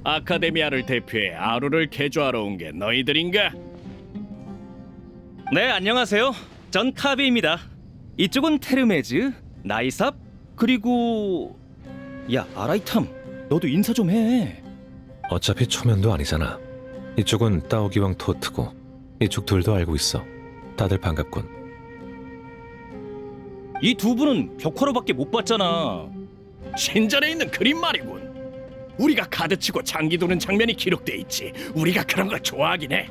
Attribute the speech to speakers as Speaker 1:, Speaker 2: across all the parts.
Speaker 1: 아카데미아를 대표해 아루를 개조하러 온 게 너희들인가?
Speaker 2: 네, 안녕하세요. 전 카비입니다. 이쪽은 테르메즈, 나이삽, 그리고 야, 아라이탐, 너도 인사 좀 해.
Speaker 3: 어차피 초면도 아니잖아. 이쪽은 따오기왕 토트고 이쪽 둘도 알고 있어. 다들 반갑군.
Speaker 2: 이 두 분은 벽화로밖에 못 봤잖아.
Speaker 1: 신전에 있는 그림 말이군. 우리가 카드치고 장기 도는 장면이 기록돼 있지. 우리가 그런 걸 좋아하긴 해.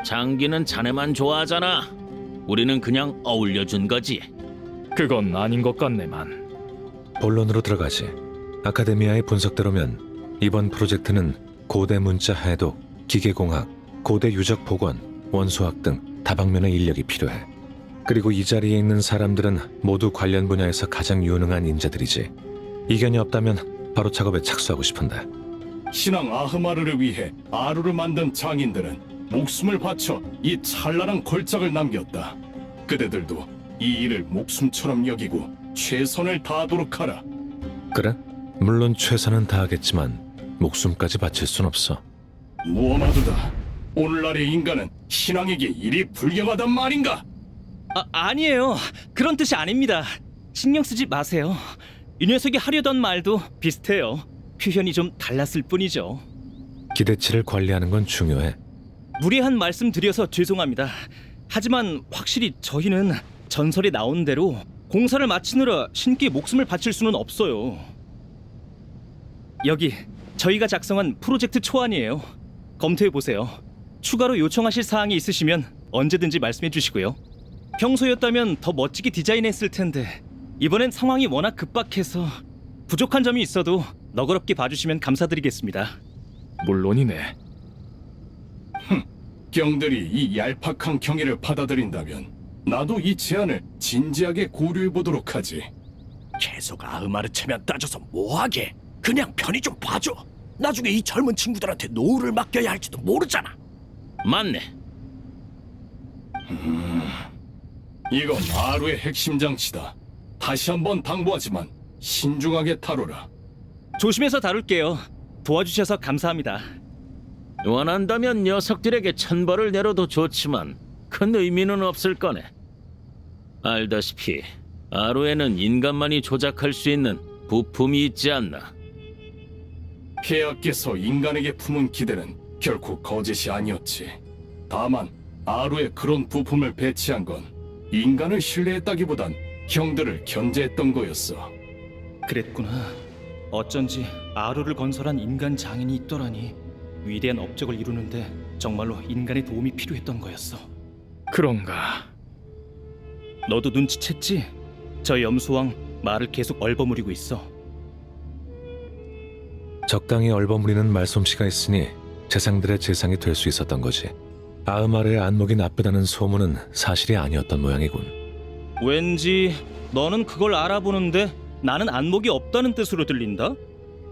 Speaker 4: 장기는 자네만 좋아하잖아. 우리는 그냥 어울려준 거지.
Speaker 5: 그건 아닌 것 같네만.
Speaker 3: 본론으로 들어가지. 아카데미아의 분석대로면 이번 프로젝트는 고대 문자 해독, 기계공학, 고대 유적 복원, 원소학 등 다방면의 인력이 필요해. 그리고 이 자리에 있는 사람들은 모두 관련 분야에서 가장 유능한 인재들이지. 이견이 없다면 바로 작업에 착수하고 싶은데.
Speaker 6: 신왕 아흐마르를 위해 아루를 만든 장인들은 목숨을 바쳐 이 찬란한 걸작을 남겼다. 그대들도 이 일을 목숨처럼 여기고 최선을 다하도록 하라.
Speaker 3: 그래? 물론 최선은 다하겠지만 목숨까지 바칠 순 없어.
Speaker 6: 무엄하도다. 오늘날의 인간은 신왕에게 일이 불경하단 말인가?
Speaker 2: 아니에요. 그런 뜻이 아닙니다. 신경 쓰지 마세요. 이 녀석이 하려던 말도 비슷해요. 표현이 좀 달랐을 뿐이죠.
Speaker 3: 기대치를 관리하는 건 중요해.
Speaker 2: 무리한 말씀 드려서 죄송합니다. 하지만 확실히 저희는 전설에 나온 대로 공사를 마치느라 신께 목숨을 바칠 수는 없어요. 여기 저희가 작성한 프로젝트 초안이에요. 검토해 보세요. 추가로 요청하실 사항이 있으시면 언제든지 말씀해 주시고요. 평소였다면 더 멋지게 디자인했을 텐데 이번엔 상황이 워낙 급박해서 부족한 점이 있어도 너그럽게 봐주시면 감사드리겠습니다.
Speaker 5: 물론이네.
Speaker 6: 경들이 이 얄팍한 경의를 받아들인다면 나도 이 제안을 진지하게 고려해보도록 하지.
Speaker 1: 계속 아흐마르 체면 따져서 뭐하게? 그냥 편히 좀 봐줘. 나중에 이 젊은 친구들한테 노후를 맡겨야 할지도 모르잖아.
Speaker 4: 맞네.
Speaker 6: 이건 아루의 핵심 장치다. 다시 한번 당부하지만 신중하게 다루라.
Speaker 2: 조심해서 다룰게요. 도와주셔서 감사합니다.
Speaker 4: 원한다면 녀석들에게 천벌을 내려도 좋지만 큰 의미는 없을 거네. 알다시피 아루에는 인간만이 조작할 수 있는 부품이 있지 않나.
Speaker 6: 폐하께서 인간에게 품은 기대는 결코 거짓이 아니었지. 다만 아루에 그런 부품을 배치한 건 인간을 신뢰했다기보단 형들을 견제했던 거였어.
Speaker 2: 그랬구나. 어쩐지 아루를 건설한 인간 장인이 있더라니. 위대한 업적을 이루는데 정말로 인간의 도움이 필요했던 거였어.
Speaker 5: 그런가.
Speaker 2: 너도 눈치챘지? 저 염소왕 말을 계속 얼버무리고 있어.
Speaker 3: 적당히 얼버무리는 말솜씨가 있으니 재상들의 재상이 될 수 있었던 거지. 아흐마르의 안목이 나쁘다는 소문은 사실이 아니었던 모양이군.
Speaker 2: 왠지 너는 그걸 알아보는데 나는 안목이 없다는 뜻으로 들린다?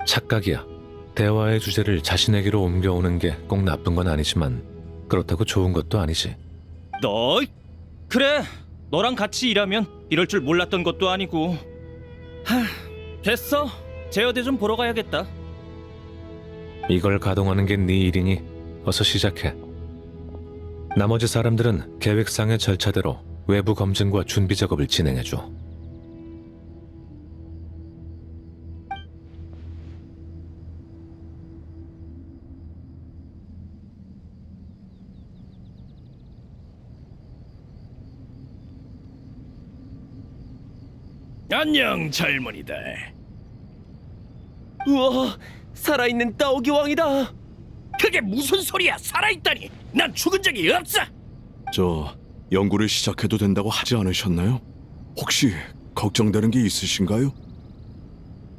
Speaker 3: 착각이야. 대화의 주제를 자신에게로 옮겨오는 게 꼭 나쁜 건 아니지만 그렇다고 좋은 것도 아니지.
Speaker 2: 너 그래. 너랑 같이 일하면 이럴 줄 몰랐던 것도 아니고. 됐어. 제어대 좀 보러 가야겠다.
Speaker 3: 이걸 가동하는 게 네 일이니 어서 시작해. 나머지 사람들은 계획상의 절차대로 외부 검증과 준비 작업을 진행해줘.
Speaker 1: 안녕, 젊은이들.
Speaker 2: 우와, 살아있는 따오기 왕이다.
Speaker 1: 그게 무슨 소리야? 살아있다니. 난 죽은 적이 없어.
Speaker 7: 저 연구를 시작해도 된다고 하지 않으셨나요? 혹시 걱정되는 게 있으신가요?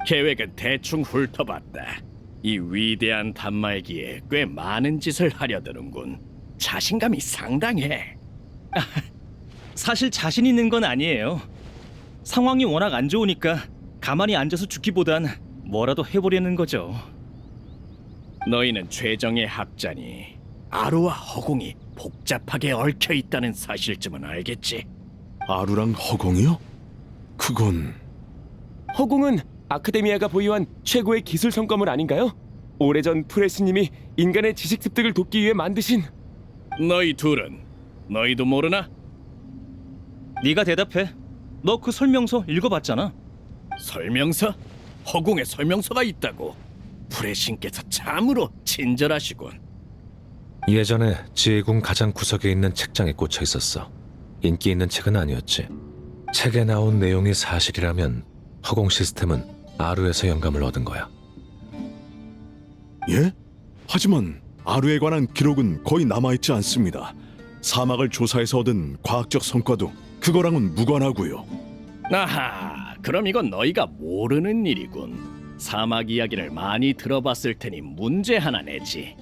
Speaker 1: 계획은 대충 훑어봤다. 이 위대한 단말기에 꽤 많은 짓을 하려드는군. 자신감이 상당해.
Speaker 2: 사실 자신 있는 건 아니에요. 상황이 워낙 안 좋으니까 가만히 앉아서 죽기보단 뭐라도 해보려는 거죠.
Speaker 1: 너희는 최정의 학자니 아루와 허공이 복잡하게 얽혀 있다는 사실쯤은 알겠지?
Speaker 7: 아루랑 허공이요? 그건
Speaker 8: 허공은 아카데미아가 보유한 최고의 기술 성과물 아닌가요? 오래전 프레스님이 인간의 지식 습득을 돕기 위해 만드신.
Speaker 1: 너희 둘은 너희도 모르나?
Speaker 2: 네가 대답해. 너 그 설명서 읽어봤잖아.
Speaker 1: 설명서? 허공에 설명서가 있다고? 프레신께서 참으로 친절하시군.
Speaker 3: 예전에 지혜궁 가장 구석에 있는 책장에 꽂혀 있었어. 인기 있는 책은 아니었지. 책에 나온 내용이 사실이라면 허공 시스템은 아루에서 영감을 얻은 거야.
Speaker 7: 예? 하지만 아루에 관한 기록은 거의 남아있지 않습니다. 사막을 조사해서 얻은 과학적 성과도 그거랑은 무관하고요.
Speaker 1: 아하, 그럼 이건 너희가 모르는 일이군. 사막 이야기를 많이 들어봤을 테니 문제 하나 내지.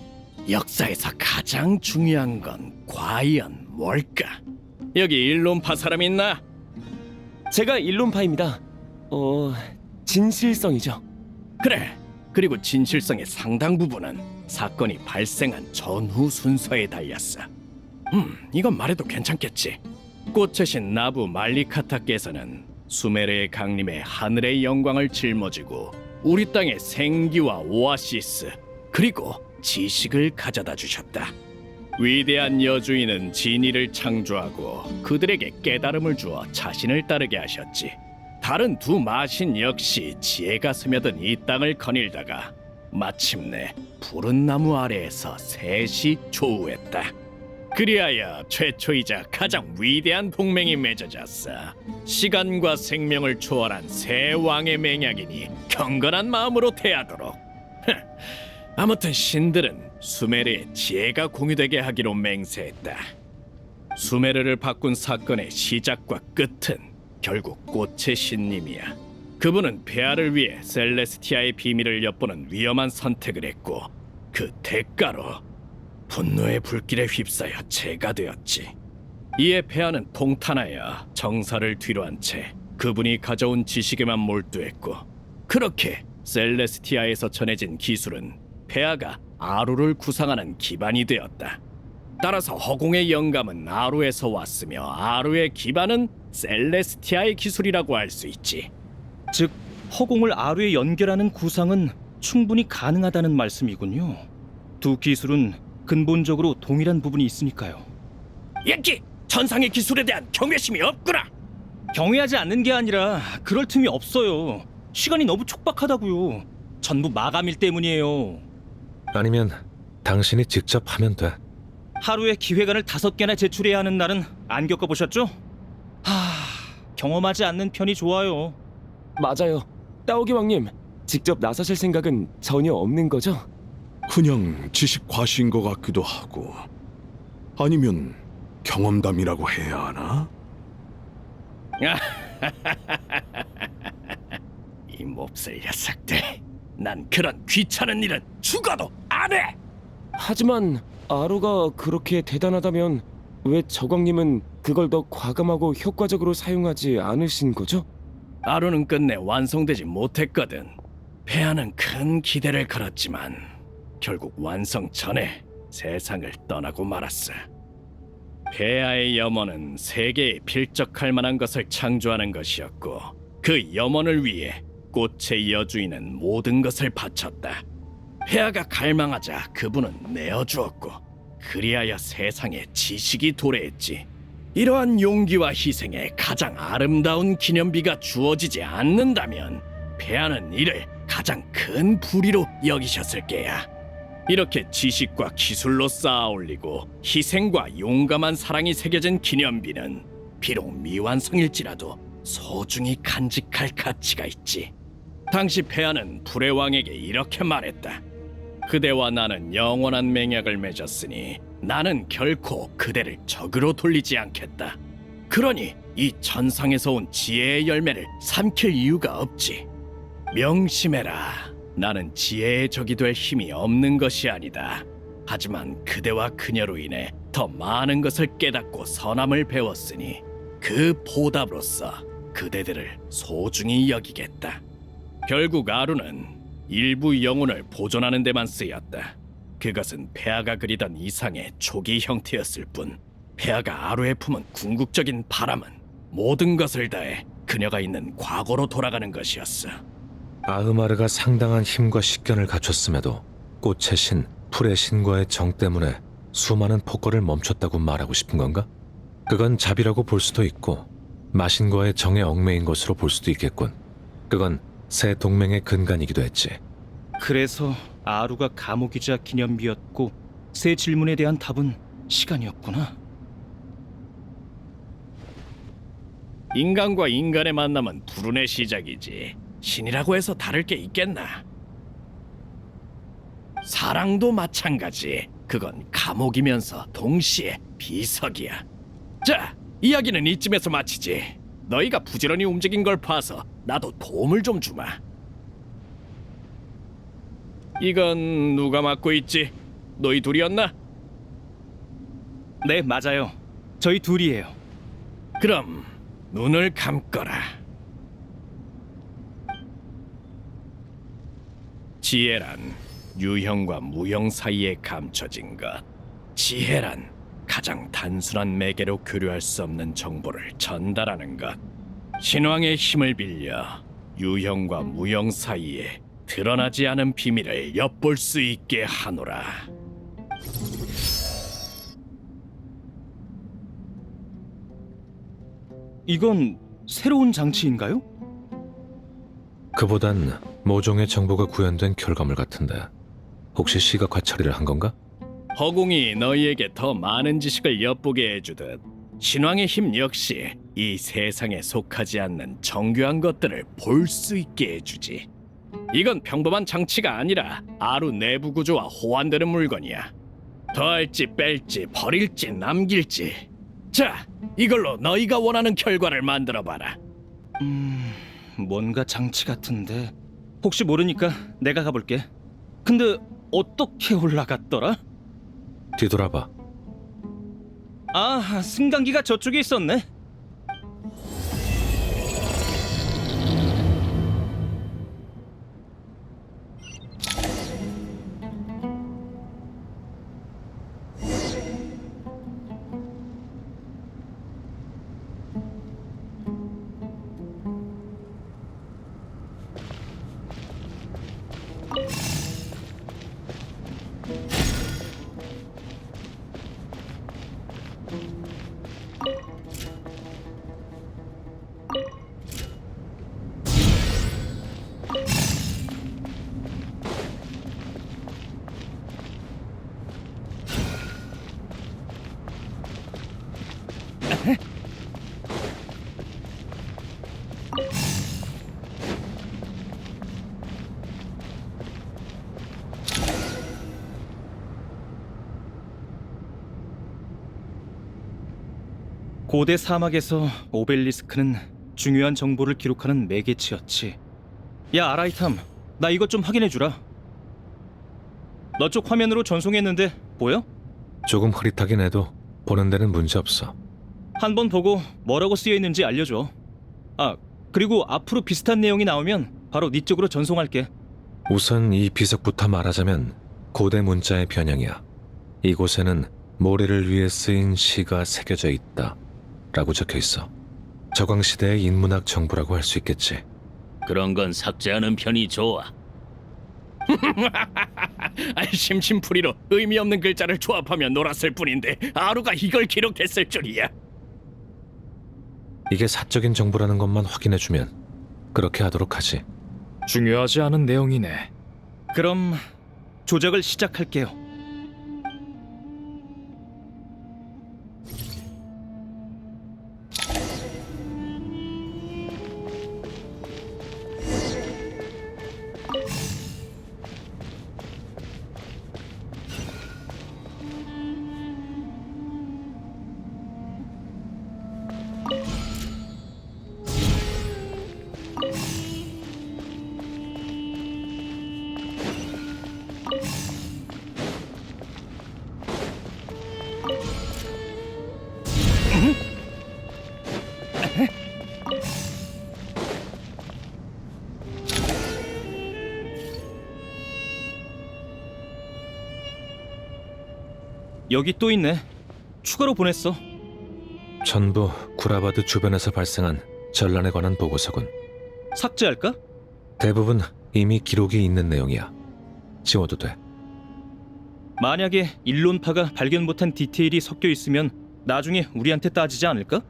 Speaker 1: 역사에서 가장 중요한 건 과연 뭘까? 여기 일론파 사람 있나?
Speaker 8: 제가 일론파입니다. 진실성이죠.
Speaker 1: 그래. 그리고 진실성의 상당 부분은 사건이 발생한 전후 순서에 달렸어. 이건 말해도 괜찮겠지. 꽃의 신 나부 말리카타께서는 수메르의 강림에 하늘의 영광을 짊어지고 우리 땅의 생기와 오아시스 그리고 지식을 가져다 주셨다. 위대한 여주인은 진이를 창조하고 그들에게 깨달음을 주어 자신을 따르게 하셨지. 다른 두 마신 역시 지혜가 스며든 이 땅을 거닐다가 마침내 푸른 나무 아래에서 셋이 조우했다. 그리하여 최초이자 가장 위대한 동맹이 맺어졌어. 시간과 생명을 초월한 세 왕의 맹약이니 경건한 마음으로 대하도록. 아무튼 신들은 수메르의 지혜가 공유되게 하기로 맹세했다. 수메르를 바꾼 사건의 시작과 끝은 결국 꽃의 신님이야. 그분은 폐하를 위해 셀레스티아의 비밀을 엿보는 위험한 선택을 했고 그 대가로 분노의 불길에 휩싸여 재가 되었지. 이에 폐하는 통탄하여 정사를 뒤로한 채 그분이 가져온 지식에만 몰두했고 그렇게 셀레스티아에서 전해진 기술은 폐하가 아루를 구상하는 기반이 되었다. 따라서 허공의 영감은 아루에서 왔으며 아루의 기반은 셀레스티아의 기술이라고 할 수 있지.
Speaker 2: 즉 허공을 아루에 연결하는 구상은 충분히 가능하다는 말씀이군요. 두 기술은 근본적으로 동일한 부분이 있으니까요.
Speaker 1: 얘기! 천상의 기술에 대한 경외심이 없구나!
Speaker 2: 경외하지 않는 게 아니라 그럴 틈이 없어요. 시간이 너무 촉박하다고요. 전부 마감일 때문이에요.
Speaker 3: 아니면 당신이 직접 하면 돼.
Speaker 2: 하루에 기획안을 5개나 제출해야 하는 날은 안 겪어보셨죠? 경험하지 않는 편이 좋아요.
Speaker 8: 맞아요. 따오기 왕님, 직접 나서실 생각은 전혀 없는 거죠?
Speaker 7: 그냥 지식 과시인 것 같기도 하고 아니면 경험담이라고 해야 하나?
Speaker 1: 이 몹쓸 녀석들. 난 그런 귀찮은 일은 죽어도 안 해!
Speaker 8: 하지만 아루가 그렇게 대단하다면 왜 저광님은 그걸 더 과감하고 효과적으로 사용하지 않으신 거죠?
Speaker 1: 아루는 끝내 완성되지 못했거든. 폐하는 큰 기대를 걸었지만 결국 완성 전에 세상을 떠나고 말았어. 폐하의 염원은 세계에 필적할 만한 것을 창조하는 것이었고 그 염원을 위해 꽃의 여주인은 모든 것을 바쳤다. 폐하가 갈망하자 그분은 내어주었고 그리하여 세상에 지식이 도래했지. 이러한 용기와 희생에 가장 아름다운 기념비가 주어지지 않는다면 폐하는 이를 가장 큰 불의로 여기셨을 게야. 이렇게 지식과 기술로 쌓아올리고 희생과 용감한 사랑이 새겨진 기념비는 비록 미완성일지라도 소중히 간직할 가치가 있지. 당시 폐하는 불의 왕에게 이렇게 말했다. 그대와 나는 영원한 맹약을 맺었으니 나는 결코 그대를 적으로 돌리지 않겠다. 그러니 이 천상에서 온 지혜의 열매를 삼킬 이유가 없지. 명심해라. 나는 지혜의 적이 될 힘이 없는 것이 아니다. 하지만 그대와 그녀로 인해 더 많은 것을 깨닫고 선함을 배웠으니 그 보답으로서 그대들을 소중히 여기겠다. 결국 아루는 일부 영혼을 보존하는 데만 쓰였다. 그것은 폐하가 그리던 이상의 초기 형태였을 뿐, 폐하가 아루에 품은 궁극적인 바람은 모든 것을 다해 그녀가 있는 과거로 돌아가는 것이었어.
Speaker 3: 아흐마르가 상당한 힘과 식견을 갖췄음에도 꽃의 신, 풀의 신과의 정 때문에 수많은 폭거를 멈췄다고 말하고 싶은 건가? 그건 자비라고 볼 수도 있고 마신과의 정에 얽매인 것으로 볼 수도 있겠군. 그건 새 동맹의 근간이기도 했지.
Speaker 2: 그래서 아루가 감옥이자 기념비였고 새 질문에 대한 답은 시간이었구나.
Speaker 1: 인간과 인간의 만남은 불운의 시작이지. 신이라고 해서 다를 게 있겠나? 사랑도 마찬가지. 그건 감옥이면서 동시에 비석이야. 자, 이야기는 이쯤에서 마치지. 너희가 부지런히 움직인 걸 봐서 나도 도움을 좀 주마. 이건 누가 맡고 있지? 너희 둘이었나?
Speaker 2: 네, 맞아요. 저희 둘이에요.
Speaker 1: 그럼 눈을 감거라. 지혜란 유형과 무형 사이에 감춰진 것. 지혜란 가장 단순한 매개로 교류할 수 없는 정보를 전달하는 것. 신왕의 힘을 빌려 유형과 무형 사이에 드러나지 않은 비밀을 엿볼 수 있게 하노라.
Speaker 2: 이건 새로운 장치인가요?
Speaker 3: 그보단 모종의 정보가 구현된 결과물 같은데 혹시 시각화 처리를 한 건가?
Speaker 1: 허공이 너희에게 더 많은 지식을 엿보게 해주듯 신왕의 힘 역시 이 세상에 속하지 않는 정교한 것들을 볼 수 있게 해주지. 이건 평범한 장치가 아니라 아루 내부 구조와 호환되는 물건이야. 더할지 뺄지 버릴지 남길지. 자, 이걸로 너희가 원하는 결과를 만들어봐라.
Speaker 2: 뭔가 장치 같은데 혹시 모르니까 내가 가볼게. 근데 어떻게 올라갔더라?
Speaker 3: 뒤돌아봐.
Speaker 2: 아, 승강기가 저쪽에 있었네. 고대 사막에서 오벨리스크는 중요한 정보를 기록하는 매개체였지. 야, 아라이탐, 나 이것 좀 확인해주라. 너 쪽 화면으로 전송했는데 보여?
Speaker 3: 조금 흐릿하긴 해도 보는 데는 문제 없어.
Speaker 2: 한번 보고 뭐라고 쓰여있는지 알려줘. 아, 그리고 앞으로 비슷한 내용이 나오면 바로 네 쪽으로 전송할게.
Speaker 3: 우선 이 비석부터 말하자면 고대 문자의 변형이야. 이곳에는 모래를 위해 쓰인 시가 새겨져 있다 라고 적혀 있어. 저광시대의 인문학 정보라고 할 수 있겠지.
Speaker 4: 그런 건 삭제하는 편이 좋아.
Speaker 1: 심심풀이로 의미 없는 글자를 조합하며 놀았을 뿐인데 아루가 이걸 기록했을 줄이야.
Speaker 3: 이게 사적인 정보라는 것만 확인해주면 그렇게 하도록 하지.
Speaker 5: 중요하지 않은 내용이네.
Speaker 2: 그럼 조작을 시작할게요. 여기 또 있네. 추가로 보냈어.
Speaker 3: 전부 구라바드 주변에서 발생한 전란에 관한 보고서군.
Speaker 2: 삭제할까?
Speaker 3: 대부분 이미 기록이 있는 내용이야. 지워도 돼.
Speaker 2: 만약에 일론파가 발견 못한 디테일이 섞여 있으면 나중에 우리한테 따지지 않을까?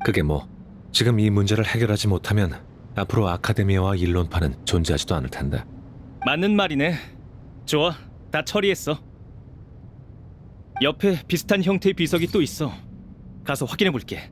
Speaker 3: 그게 뭐 지금 이 문제를 해결하지 못하면 앞으로 아카데미아와 일론파는 존재하지도 않을 텐데.
Speaker 2: 맞는 말이네. 좋아, 다 처리했어. 옆에 비슷한 형태의 비석이 또 있어. 가서 확인해 볼게.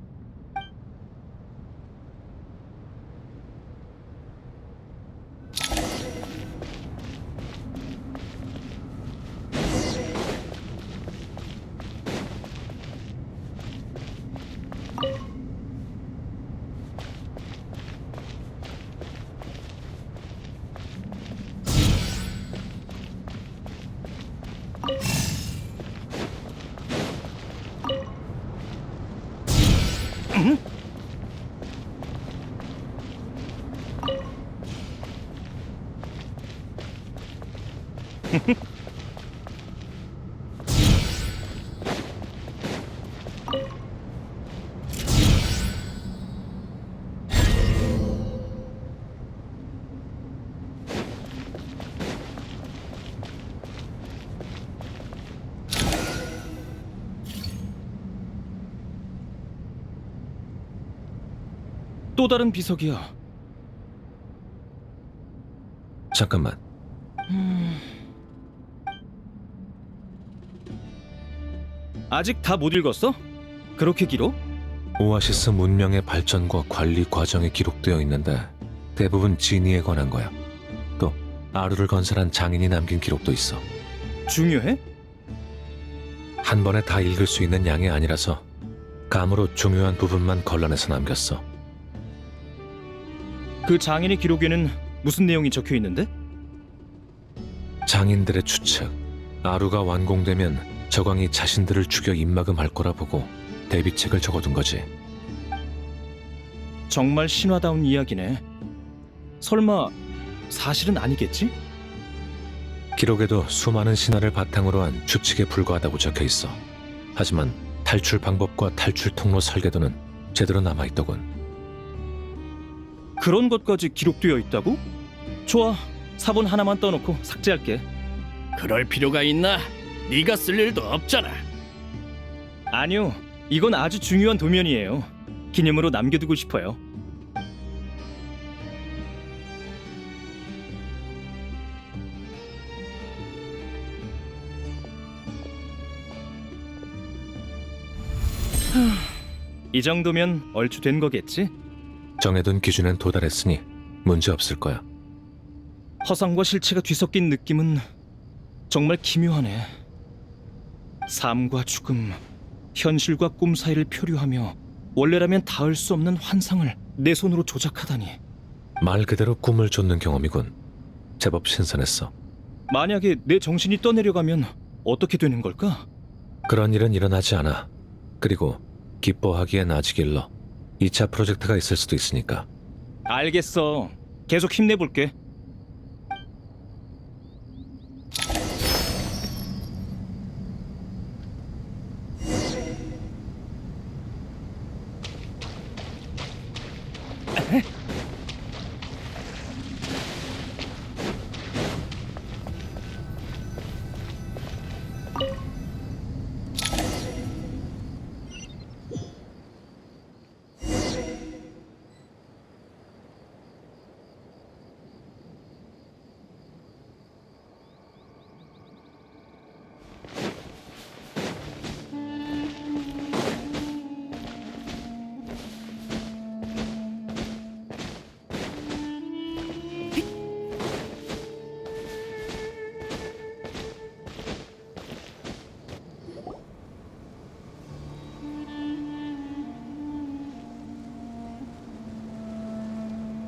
Speaker 2: 또 다른 비석이야.
Speaker 3: 잠깐만.
Speaker 2: 아직 다 못 읽었어? 그렇게 길어?
Speaker 3: 오아시스 문명의 발전과 관리 과정이 기록되어 있는데 대부분 지니에 관한 거야. 또 아루를 건설한 장인이 남긴 기록도 있어.
Speaker 2: 중요해?
Speaker 3: 한 번에 다 읽을 수 있는 양이 아니라서 감으로 중요한 부분만 걸러내서 남겼어.
Speaker 2: 그 장인의 기록에는 무슨 내용이 적혀 있는데?
Speaker 3: 장인들의 추측. 아루가 완공되면 저광이 자신들을 죽여 입막음할 거라 보고 대비책을 적어둔 거지.
Speaker 2: 정말 신화다운 이야기네. 설마 사실은 아니겠지?
Speaker 3: 기록에도 수많은 신화를 바탕으로 한 추측에 불과하다고 적혀 있어. 하지만 탈출 방법과 탈출 통로 설계도는 제대로 남아있더군.
Speaker 2: 그런 것까지 기록되어 있다고? 좋아, 사본 하나만 떠놓고 삭제할게.
Speaker 1: 그럴 필요가 있나? 네가 쓸 일도 없잖아.
Speaker 2: 아니요, 이건 아주 중요한 도면이에요. 기념으로 남겨두고 싶어요. 이 정도면 얼추 된 거겠지?
Speaker 3: 정해둔 기준엔 도달했으니 문제 없을 거야.
Speaker 2: 허상과 실체가 뒤섞인 느낌은 정말 기묘하네. 삶과 죽음, 현실과 꿈 사이를 표류하며 원래라면 닿을 수 없는 환상을 내 손으로 조작하다니.
Speaker 3: 말 그대로 꿈을 쫓는 경험이군. 제법 신선했어.
Speaker 2: 만약에 내 정신이 떠내려가면 어떻게 되는 걸까?
Speaker 3: 그런 일은 일어나지 않아. 그리고 기뻐하기엔 아직 일러. 2차 프로젝트가 있을 수도 있으니까.
Speaker 2: 알겠어. 계속 힘내볼게.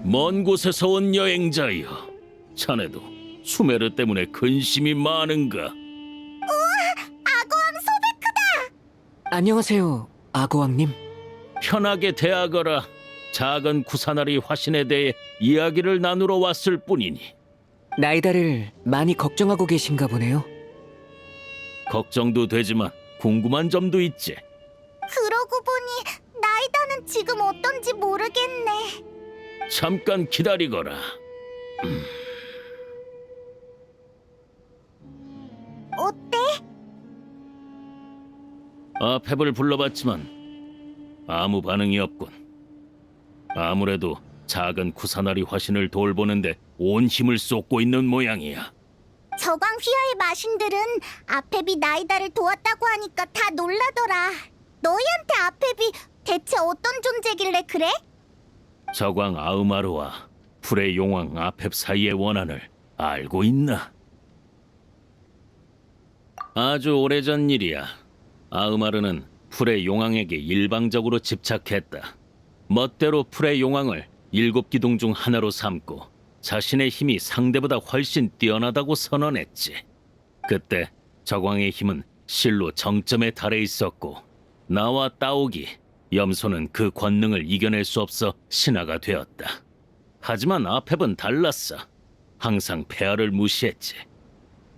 Speaker 4: 먼 곳에서 온 여행자여, 자네도 수메르 때문에 근심이 많은가?
Speaker 9: 안녕하세요, 아고왕님.
Speaker 4: 편하게 대하거라. 작은 구사나리 화신에 대해 이야기를 나누러 왔을 뿐이니.
Speaker 9: 나이다를 많이 걱정하고 계신가 보네요.
Speaker 4: 걱정도 되지만 궁금한 점도 있지.
Speaker 9: 그러고 보니 나이다는 지금 어떤지 모르겠네.
Speaker 4: 잠깐 기다리거라.
Speaker 9: 어때?
Speaker 4: 아펩을 불러봤지만 아무 반응이 없군. 아무래도 작은 구사나리 화신을 돌보는데 온 힘을 쏟고 있는 모양이야.
Speaker 9: 저광 휘하의 마신들은 아펩이 나이다를 도왔다고 하니까 다 놀라더라. 너희한테 아펩이 대체 어떤 존재길래 그래?
Speaker 4: 저광 아흐마르와 불의 용왕 아펩 사이의 원한을 알고 있나? 아주 오래전 일이야. 아흐마르는 풀의 용왕에게 일방적으로 집착했다. 멋대로 풀의 용왕을 7기둥 중 하나로 삼고 자신의 힘이 상대보다 훨씬 뛰어나다고 선언했지. 그때 저광의 힘은 실로 정점에 달해 있었고 나와 따오기, 염소는 그 권능을 이겨낼 수 없어 신하가 되었다. 하지만 아펩은 달랐어. 항상 폐하를 무시했지.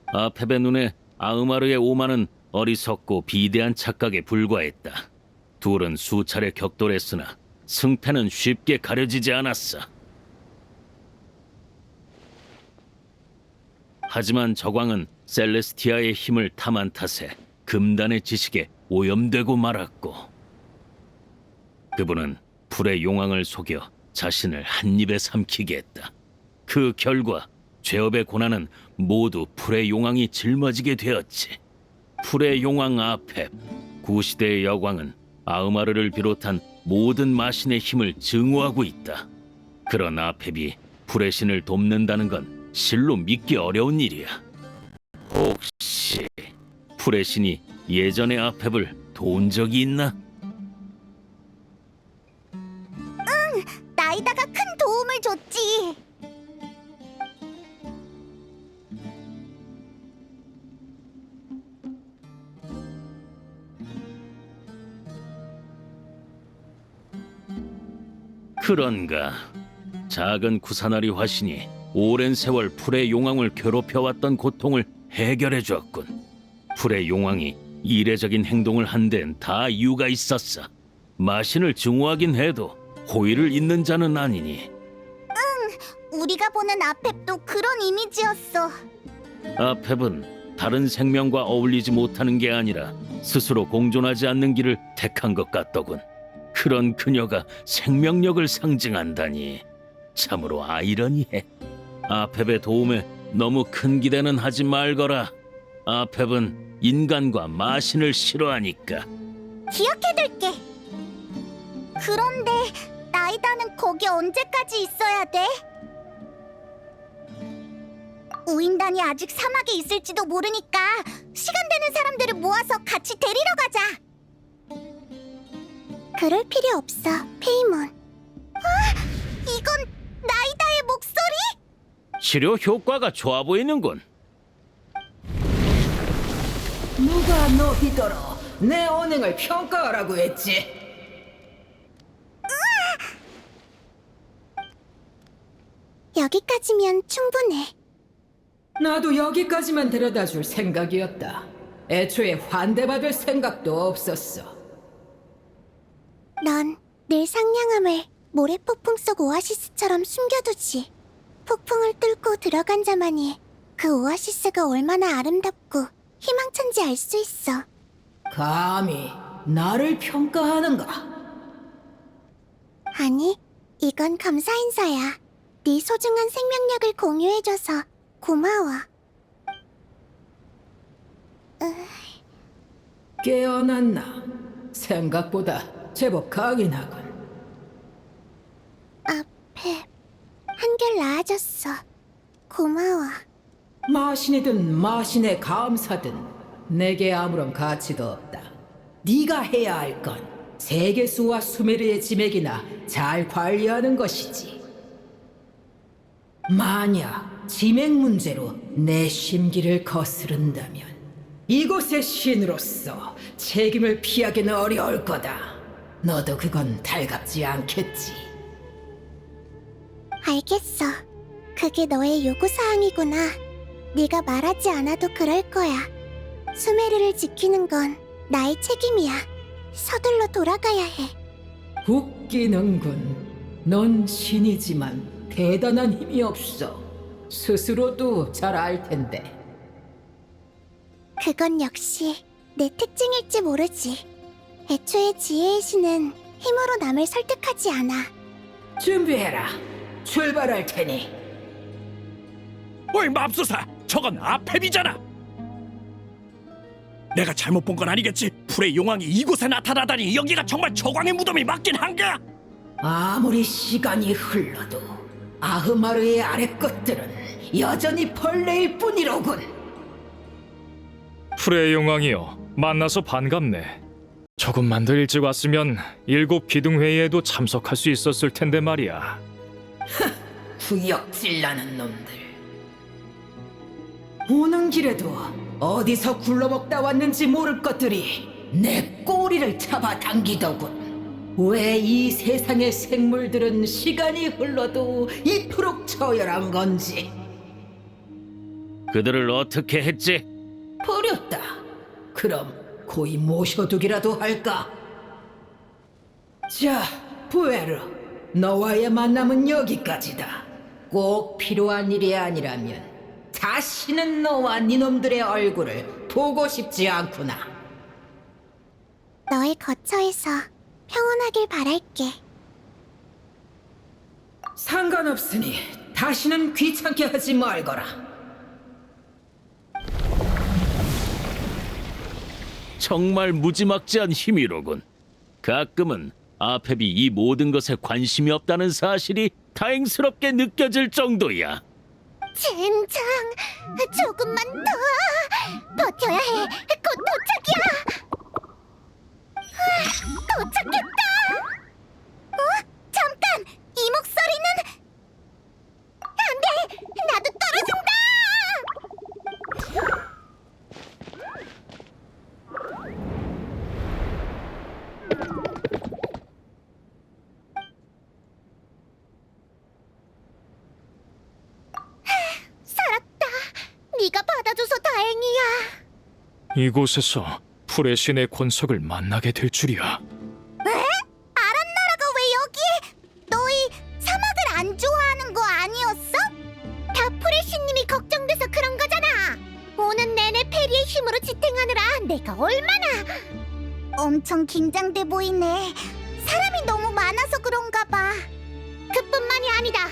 Speaker 4: 아펩의 눈에 아흐마르의 오만은 어리석고 비대한 착각에 불과했다. 둘은 수차례 격돌했으나 승패는 쉽게 가려지지 않았어. 하지만 저광은 셀레스티아의 힘을 탐한 탓에 금단의 지식에 오염되고 말았고, 그분은 불의 용왕을 속여 자신을 한 입에 삼키게 했다. 그 결과 죄업의 고난은 모두 불의 용왕이 짊어지게 되었지. 불의 용왕 아펩, 구시대의 여광은 아흐마르를 비롯한 모든 마신의 힘을 증오하고 있다. 그런 아펩이 불의 신을 돕는다는 건 실로 믿기 어려운 일이야. 혹시 불의 신이 예전의 아펩을 도운 적이 있나?
Speaker 9: 나이다가 큰 도움을 줬지.
Speaker 4: 그런가. 작은 구사나리 화신이 오랜 세월 풀의 용왕을 괴롭혀왔던 고통을 해결해줬군. 풀의 용왕이 이례적인 행동을 한 데는 다 이유가 있었어. 마신을 증오하긴 해도 호의를 잇는 자는 아니니.
Speaker 9: 우리가 보는 아펩도 그런 이미지였어.
Speaker 4: 아펩은 다른 생명과 어울리지 못하는 게 아니라 스스로 공존하지 않는 길을 택한 것 같더군. 그런 그녀가 생명력을 상징한다니 참으로 아이러니해. 아펩의 도움에 너무 큰 기대는 하지 말거라. 아펩은 인간과 마신을 싫어하니까.
Speaker 9: 기억해둘게. 그런데 나이다는 거기 언제까지 있어야 돼? 우인단이 아직 사막에 있을지도 모르니까 시간 되는 사람들을 모아서 같이 데리러 가자. 그럴 필요 없어, 페이몬. 이건 나이다의 목소리?
Speaker 4: 치료 효과가 좋아 보이는군.
Speaker 10: 누가 너희더러 내 언행을 평가하라고 했지?
Speaker 9: 여기까지면 충분해.
Speaker 10: 나도 여기까지만 데려다 줄 생각이었다. 애초에 환대받을 생각도 없었어.
Speaker 9: 넌 늘 상냥함을 모래폭풍 속 오아시스처럼 숨겨두지. 폭풍을 뚫고 들어간 자만이 그 오아시스가 얼마나 아름답고 희망찬지 알 수 있어.
Speaker 10: 감히 나를 평가하는가?
Speaker 9: 아니, 이건 감사 인사야. 네 소중한 생명력을 공유해줘서 고마워.
Speaker 10: 깨어났나? 생각보다 제법 강인하군.
Speaker 9: 아펩, 한결 나아졌어. 고마워.
Speaker 10: 마신이든 마신에 감사든 내게 아무런 가치도 없다. 네가 해야 할 건 세계수와 수메르의 지맥이나 잘 관리하는 것이지. 만약 지맥 문제로 내 심기를 거스른다면 이곳의 신으로서 책임을 피하기는 어려울 거다. 너도 그건 달갑지 않겠지.
Speaker 9: 알겠어. 그게 너의 요구사항이구나. 네가 말하지 않아도 그럴 거야. 수메르를 지키는 건 나의 책임이야. 서둘러 돌아가야 해.
Speaker 10: 웃기는군. 넌 신이지만 대단한 힘이 없어. 스스로도 잘 알 텐데.
Speaker 9: 그건 역시 내 특징일지 모르지. 애초에 지혜의 신은 힘으로 남을 설득하지 않아.
Speaker 10: 준비해라. 출발할 테니.
Speaker 1: 어이 맙소사, 저건 아페비잖아. 내가 잘못 본 건 아니겠지? 풀의 용왕이 이곳에 나타나다니 여기가 정말 저광의 무덤이 맞긴 한가?
Speaker 10: 아무리 시간이 흘러도 아흐마르의 아래 것들은 여전히 벌레일 뿐이로군.
Speaker 5: 풀의 용왕이여, 만나서 반갑네. 조금만 더 일찍 왔으면 7 기둥회의에도 참석할 수 있었을 텐데 말이야.
Speaker 10: 구역질나는 놈들. 오는 길에도 어디서 굴러먹다 왔는지 모를 것들이 내 꼬리를 잡아당기더군. 왜 이 세상의 생물들은 시간이 흘러도 이토록 처열한 건지.
Speaker 4: 그들을 어떻게 했지?
Speaker 10: 버렸다. 그럼 고이 모셔두기라도 할까? 자, 부에르, 너와의 만남은 여기까지다. 꼭 필요한 일이 아니라면 다시는 너와 니놈들의 얼굴을 보고 싶지 않구나.
Speaker 9: 너의 거처에서 평온하길 바랄게.
Speaker 10: 상관없으니 다시는 귀찮게 하지 말거라.
Speaker 4: 정말 무지막지한 힘이로군. 가끔은 아페비 이 모든 것에 관심이 없다는 사실이 다행스럽게 느껴질 정도야.
Speaker 9: 젠장, 조금만 더 버텨야 해. 곧 도착이야. 도착했다. 잠깐, 이 목소리는 안돼. 나도 떨어진다. 살았다. 네가 받아줘서 다행이야.
Speaker 5: 이곳에서 풀의 신의 권석을 만나게 될 줄이야.
Speaker 9: 아란나라가 왜 여기에? 너희 사막을 안 좋아하는 거 아니었어? 다 프레쉬님이 걱정돼서 그런 거잖아. 오는 내내 페리의 힘으로 지탱하느라 내가 얼마나... 엄청 긴장돼 보이네. 사람이 너무 많아서 그런가 봐. 그뿐만이 아니다.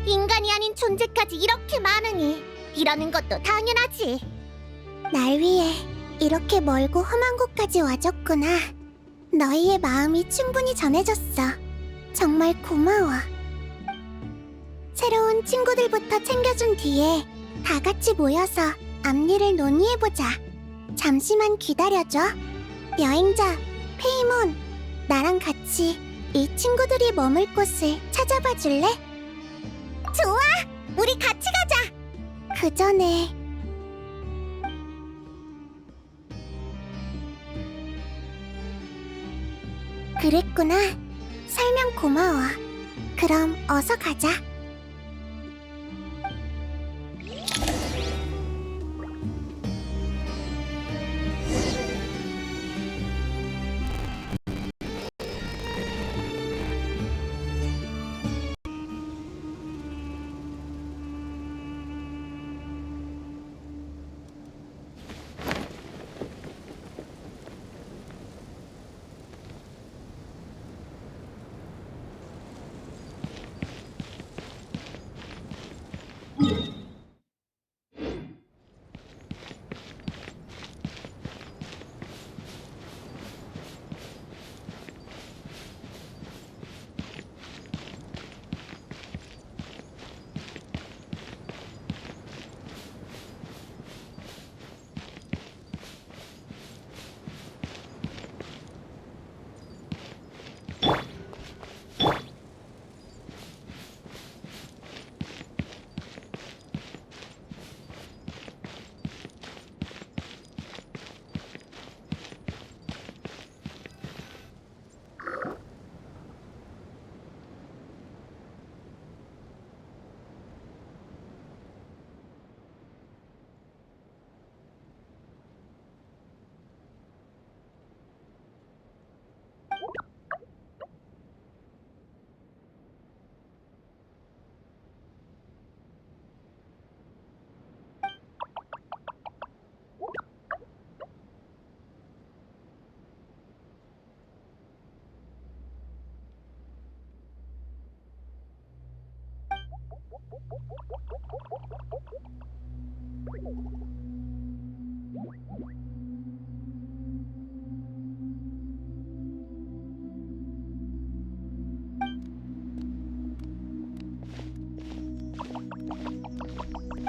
Speaker 9: 인간이 아닌 존재까지 이렇게 많으니 이러는 것도 당연하지. 날 위해 이렇게 멀고 험한 곳까지 와줬구나. 너희의 마음이 충분히 전해졌어. 정말 고마워. 새로운 친구들부터 챙겨준 뒤에 다 같이 모여서 앞일을 논의해보자. 잠시만 기다려줘. 여행자, 페이몬, 나랑 같이 이 친구들이 머물 곳을 찾아봐 줄래? 좋아! 우리 같이 가자! 그 전에... 그랬구나. 설명 고마워. 그럼 어서 가자.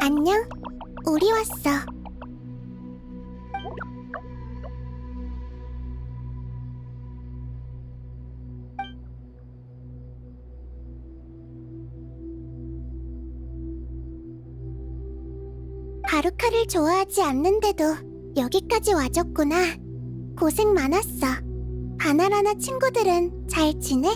Speaker 9: 안녕, 우리 왔어. 바루카를 좋아하지 않는데도 여기까지 와줬구나. 고생 많았어. 바나나나 친구들은 잘 지내?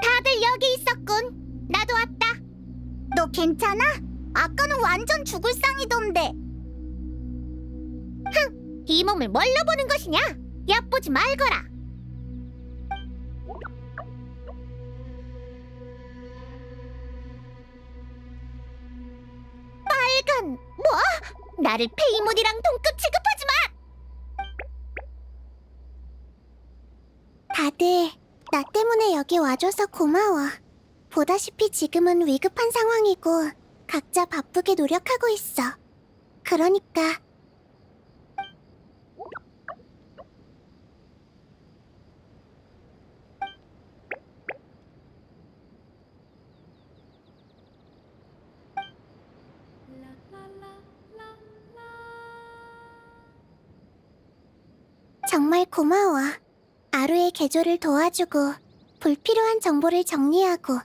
Speaker 9: 다들 여기 있었군. 나도 왔다. 너 괜찮아? 아까는 완전 죽을 상이던데. 흥, 이 몸을 뭘로 보는 것이냐? 얕보지 말거라. 빨간, 뭐? 나를 페이몬이랑 동급 취급하지 마! 다들 나 때문에 여기 와줘서 고마워. 보다시피 지금은 위급한 상황이고 각자 바쁘게 노력하고 있어. 그러니까 정말 고마워. 아루의 개조를 도와주고 불필요한 정보를 정리하고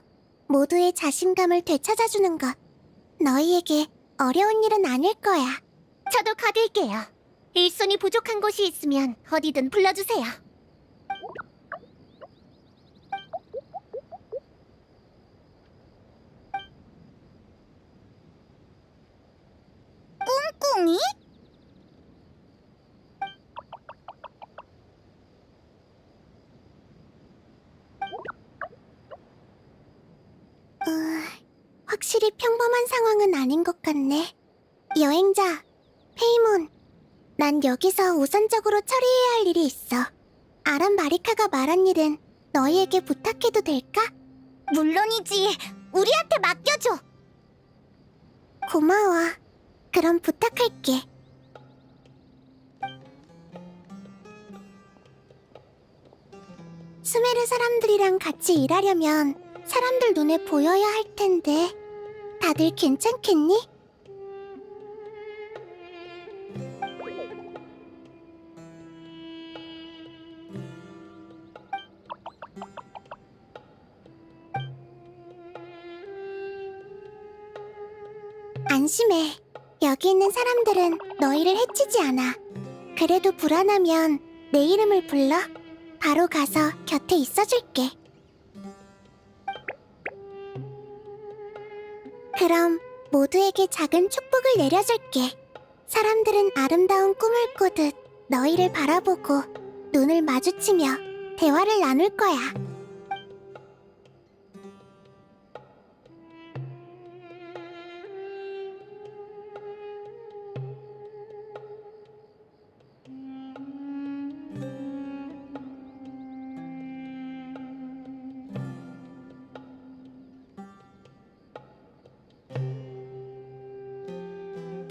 Speaker 9: 모두의 자신감을 되찾아주는 것. 너희에게 어려운 일은 아닐 거야. 저도 가릴게요. 일손이 부족한 곳이 있으면 어디든 불러주세요. 꿍꿍이? 확실히 평범한 상황은 아닌 것 같네. 여행자, 페이몬, 난 여기서 우선적으로 처리해야 할 일이 있어. 아람 마리카가 말한 일은 너희에게 부탁해도 될까? 물론이지. 우리한테 맡겨줘. 고마워. 그럼 부탁할게. 수메르 사람들이랑 같이 일하려면 사람들 눈에 보여야 할 텐데 다들 괜찮겠니? 안심해. 여기 있는 사람들은 너희를 해치지 않아. 그래도 불안하면 내 이름을 불러. 바로 가서 곁에 있어줄게. 그럼 모두에게 작은 축복을 내려줄게. 사람들은 아름다운 꿈을 꾸듯 너희를 바라보고 눈을 마주치며 대화를 나눌 거야.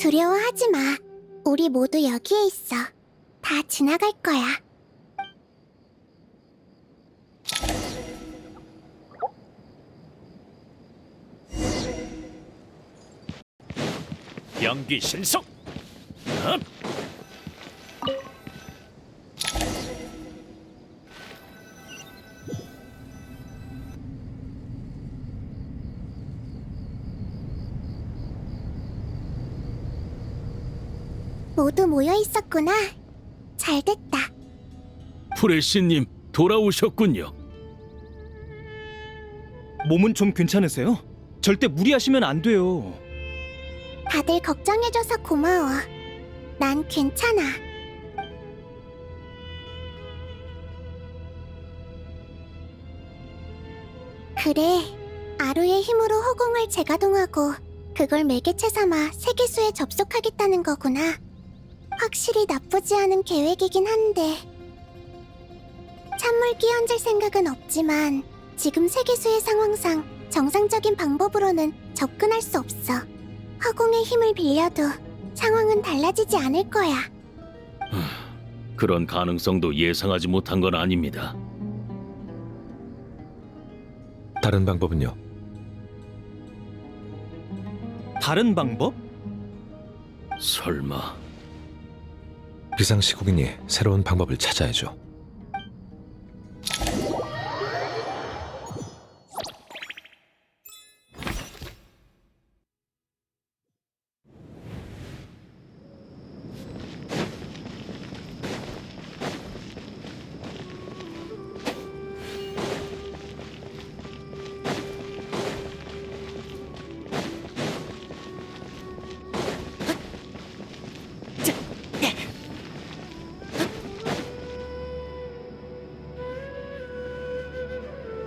Speaker 9: 두려워하지 마. 우리 모두 여기에 있어. 다 지나갈 거야.
Speaker 1: 연기 신속.
Speaker 9: 모두 모여 있었구나. 잘 됐다.
Speaker 4: 프레시님 돌아오셨군요.
Speaker 2: 몸은 좀 괜찮으세요? 절대 무리하시면 안 돼요.
Speaker 9: 다들 걱정해줘서 고마워. 난 괜찮아. 그래, 아루의 힘으로 허공을 재가동하고 그걸 매개체 삼아 세계수에 접속하겠다는 거구나. 확실히 나쁘지 않은 계획이긴 한데 찬물 끼얹을 생각은 없지만 지금 세계수의 상황상 정상적인 방법으로는 접근할 수 없어. 허공의 힘을 빌려도 상황은 달라지지 않을 거야.
Speaker 4: 그런 가능성도 예상하지 못한 건 아닙니다.
Speaker 3: 다른 방법은요?
Speaker 2: 다른 방법?
Speaker 4: 설마
Speaker 3: 비상시국이니 새로운 방법을 찾아야죠.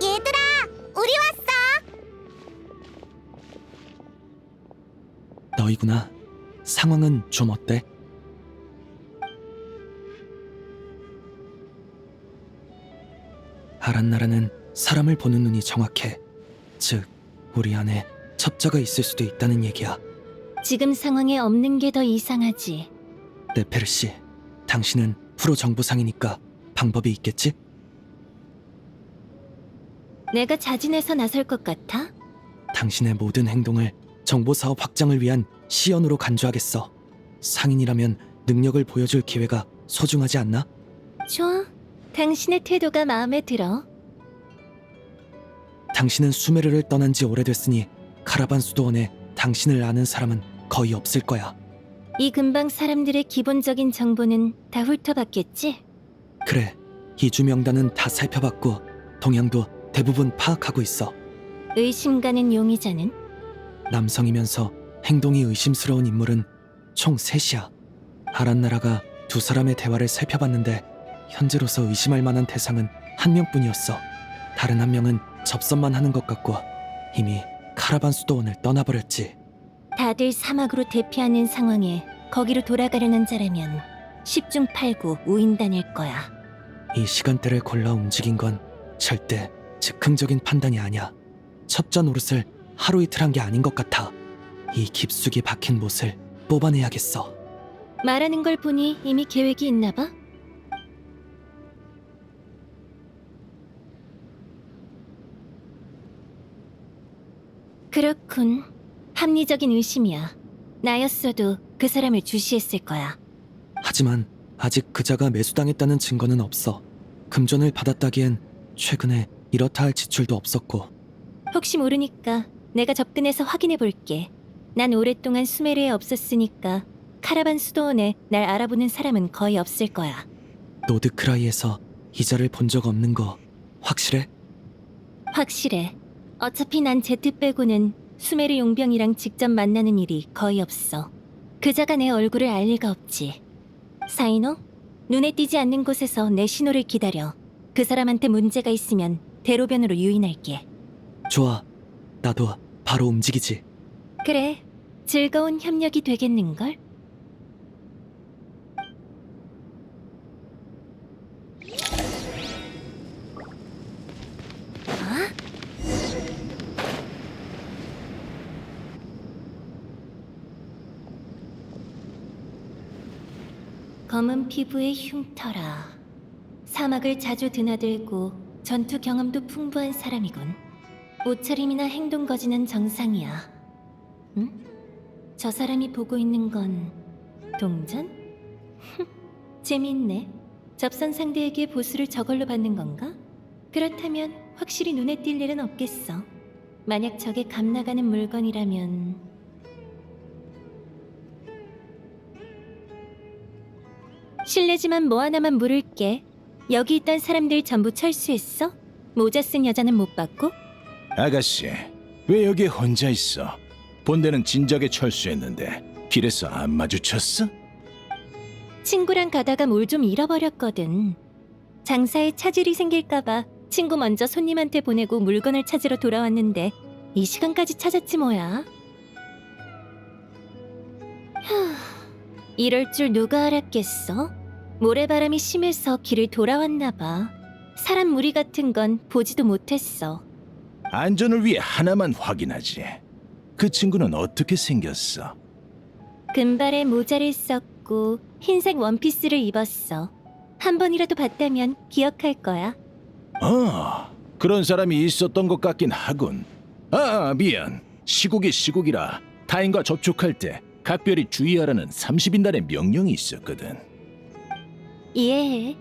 Speaker 9: 얘들아, 우리 왔어.
Speaker 11: 너희구나. 상황은 좀 어때? 아란나라는 사람을 보는 눈이 정확해. 즉, 우리 안에 첩자가 있을 수도 있다는 얘기야.
Speaker 12: 지금 상황에 없는 게 더 이상하지.
Speaker 11: 네페르 씨, 당신은 프로 정보상이니까 방법이 있겠지?
Speaker 12: 내가 자진해서 나설 것 같아?
Speaker 11: 당신의 모든 행동을 정보사업 확장을 위한 시연으로 간주하겠어. 상인이라면 능력을 보여줄 기회가 소중하지 않나?
Speaker 12: 좋아. 당신의 태도가 마음에 들어.
Speaker 11: 당신은 수메르를 떠난 지 오래됐으니 카라반 수도원에 당신을 아는 사람은 거의 없을 거야.
Speaker 12: 이 근방 사람들의 기본적인 정보는 다 훑어봤겠지?
Speaker 11: 그래, 이주 명단은 다 살펴봤고 동향도 대부분 파악하고 있어.
Speaker 12: 의심 가는 용의자는?
Speaker 11: 남성이면서 행동이 의심스러운 인물은 총 3이야. 아란나라가 두 사람의 대화를 살펴봤는데 현재로서 의심할 만한 대상은 한 명뿐이었어. 다른 한 명은 접선만 하는 것 같고 이미 카라반 수도원을 떠나버렸지.
Speaker 12: 다들 사막으로 대피하는 상황에 거기로 돌아가려는 자라면 10중 8구 우인단일 거야.
Speaker 11: 이 시간대를 골라 움직인 건 절대 즉흥적인 판단이 아니야. 첩자 노릇을 하루 이틀 한 게 아닌 것 같아. 이 깊숙이 박힌 못을 뽑아내야겠어.
Speaker 12: 말하는 걸 보니 이미 계획이 있나 봐? 그렇군. 합리적인 의심이야. 나였어도 그 사람을 주시했을 거야.
Speaker 11: 하지만 아직 그자가 매수당했다는 증거는 없어. 금전을 받았다기엔 최근에 이렇다 할 지출도 없었고.
Speaker 12: 혹시 모르니까 내가 접근해서 확인해 볼게. 난 오랫동안 수메르에 없었으니까 카라반 수도원에 날 알아보는 사람은 거의 없을 거야.
Speaker 11: 노드크라이에서 이자를 본 적 없는 거 확실해?
Speaker 12: 확실해. 어차피 난 제트 빼고는 수메르 용병이랑 직접 만나는 일이 거의 없어. 그자가 내 얼굴을 알 리가 없지. 사이노? 눈에 띄지 않는 곳에서 내 신호를 기다려. 그 사람한테 문제가 있으면 대로변으로 유인할게.
Speaker 11: 좋아. 나도 바로 움직이지.
Speaker 12: 그래. 즐거운 협력이 되겠는걸? 검은 피부에 흉터라. 사막을 자주 드나들고 전투 경험도 풍부한 사람이군. 옷차림이나 행동 거지는 정상이야. 응? 저 사람이 보고 있는 건 동전? 재미있네. 접선 상대에게 보수를 저걸로 받는 건가? 그렇다면 확실히 눈에 띌 일은 없겠어. 만약 저게 값 나가는 물건이라면... 실례지만 뭐 하나만 물을게. 여기 있던 사람들 전부 철수했어? 모자 쓴 여자는 못 봤고?
Speaker 13: 아가씨, 왜 여기 혼자 있어? 본대는 진작에 철수했는데 길에서 안 마주쳤어?
Speaker 12: 친구랑 가다가 뭘 좀 잃어버렸거든. 장사에 차질이 생길까봐 친구 먼저 손님한테 보내고 물건을 찾으러 돌아왔는데 이 시간까지 찾았지 뭐야. 휴, 이럴 줄 누가 알았겠어? 모래바람이 심해서 길을 돌아왔나 봐. 사람 무리 같은 건 보지도 못했어.
Speaker 13: 안전을 위해 하나만 확인하지. 그 친구는 어떻게 생겼어?
Speaker 12: 금발에 모자를 썼고 흰색 원피스를 입었어. 한 번이라도 봤다면 기억할 거야.
Speaker 13: 그런 사람이 있었던 것 같긴 하군. 미안. 시국이라 타인과 접촉할 때 각별히 주의하라는 30인단의 명령이 있었거든.
Speaker 12: 이해해.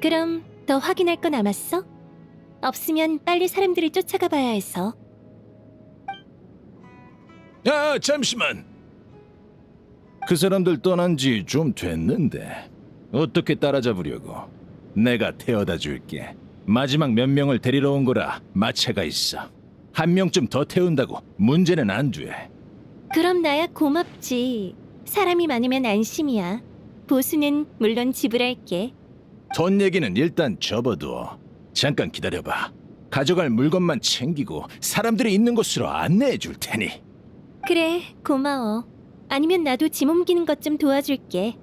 Speaker 12: 그럼 더 확인할 거 남았어? 없으면 빨리 사람들을 쫓아가 봐야 해서.
Speaker 13: 잠시만. 그 사람들 떠난 지 좀 됐는데 어떻게 따라잡으려고? 내가 태워다 줄게. 마지막 몇 명을 데리러 온 거라 마차가 있어. 한 명쯤 더 태운다고 문제는 안 돼.
Speaker 12: 그럼 나야 고맙지. 사람이 많으면 안심이야. 보수는 물론 지불할게.
Speaker 13: 돈 얘기는 일단 접어두어. 잠깐 기다려봐. 가져갈 물건만 챙기고 사람들이 있는 곳으로 안내해 줄 테니.
Speaker 12: 그래, 고마워. 아니면 나도 짐 옮기는 것 좀 도와줄게.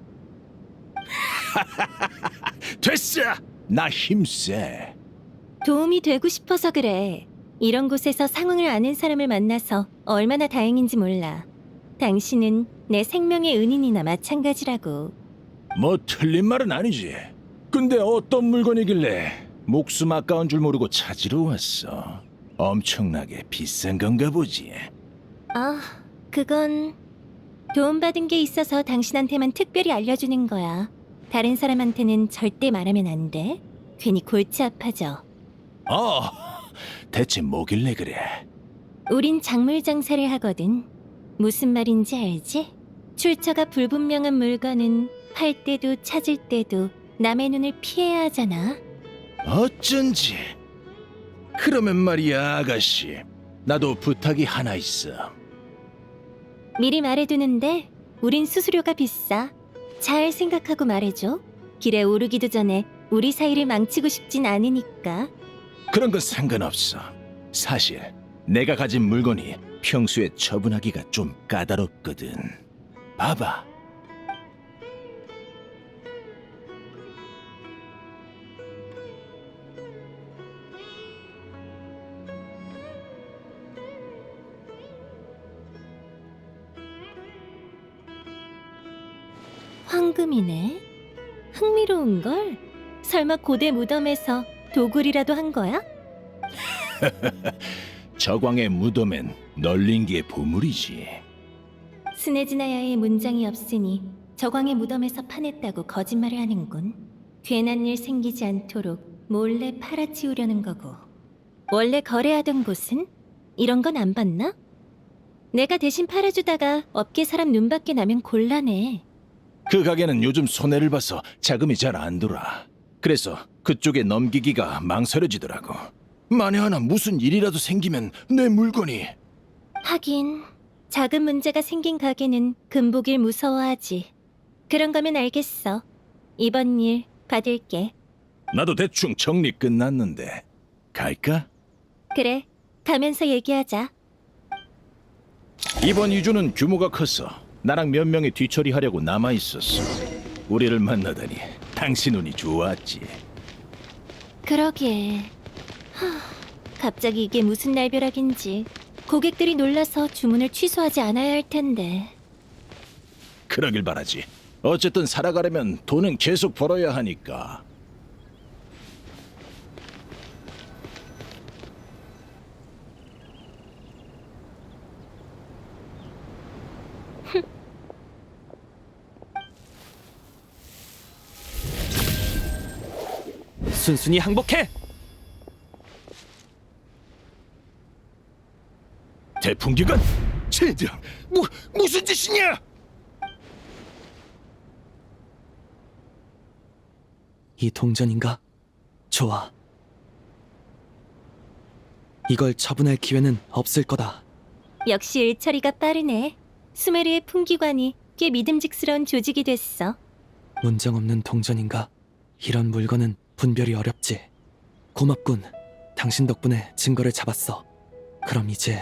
Speaker 13: 됐어! 나 힘세.
Speaker 12: 도움이 되고 싶어서 그래. 이런 곳에서 상황을 아는 사람을 만나서 얼마나 다행인지 몰라. 당신은 내 생명의 은인이나 마찬가지라고.
Speaker 13: 뭐 틀린 말은 아니지. 근데 어떤 물건이길래 목숨 아까운 줄 모르고 찾으러 왔어. 엄청나게 비싼 건가 보지.
Speaker 12: 그건 도움받은 게 있어서 당신한테만 특별히 알려주는 거야. 다른 사람한테는 절대 말하면 안 돼. 괜히 골치 아파져.
Speaker 13: 대체 뭐길래 그래?
Speaker 12: 우린 작물 장사를 하거든. 무슨 말인지 알지? 출처가 불분명한 물건은 팔 때도 찾을 때도 남의 눈을 피해야 하잖아.
Speaker 13: 어쩐지. 그러면 말이야, 아가씨. 나도 부탁이 하나 있어.
Speaker 12: 미리 말해두는데 우린 수수료가 비싸. 잘 생각하고 말해줘. 길에 오르기도 전에 우리 사이를 망치고 싶진 않으니까.
Speaker 13: 그런 건 상관없어. 사실 내가 가진 물건이 평소에 처분하기가 좀 까다롭거든. 봐봐.
Speaker 12: 황금이네. 흥미로운걸? 설마 고대 무덤에서 도굴이라도 한 거야?
Speaker 13: 저광의 무덤엔 널린 게 보물이지.
Speaker 12: 스네즈나야의 문장이 없으니 저광의 무덤에서 파냈다고 거짓말을 하는군. 괜한 일 생기지 않도록 몰래 팔아치우려는 거고. 원래 거래하던 곳은? 이런 건 안 봤나? 내가 대신 팔아주다가 업계 사람 눈밖에 나면 곤란해.
Speaker 13: 그 가게는 요즘 손해를 봐서 자금이 잘 안 돌아. 그래서 그쪽에 넘기기가 망설여지더라고. 만에 하나 무슨 일이라도 생기면 내 물건이...
Speaker 12: 하긴 자금 문제가 생긴 가게는 금보길 무서워하지. 그런 거면 알겠어. 이번 일 받을게.
Speaker 13: 나도 대충 정리 끝났는데 갈까?
Speaker 12: 그래, 가면서 얘기하자.
Speaker 13: 이번 이주는 규모가 컸어. 나랑 몇 명이 뒤처리하려고 남아있었어. 우리를 만나다니 당신 운이 좋았지.
Speaker 12: 그러게. 갑자기 이게 무슨 날벼락인지. 고객들이 놀라서 주문을 취소하지 않아야 할 텐데.
Speaker 13: 그러길 바라지. 어쨌든 살아가려면 돈은 계속 벌어야 하니까.
Speaker 11: 순순히 항복해!
Speaker 13: 대풍기관? 젠장! 무슨 짓이냐!
Speaker 11: 이 동전인가? 좋아. 이걸 처분할 기회는 없을 거다.
Speaker 12: 역시 일처리가 빠르네. 수메르의 풍기관이 꽤 믿음직스러운 조직이 됐어.
Speaker 11: 문장 없는 동전인가? 이런 물건은 분별이 어렵지. 고맙군. 당신 덕분에 증거를 잡았어. 그럼 이제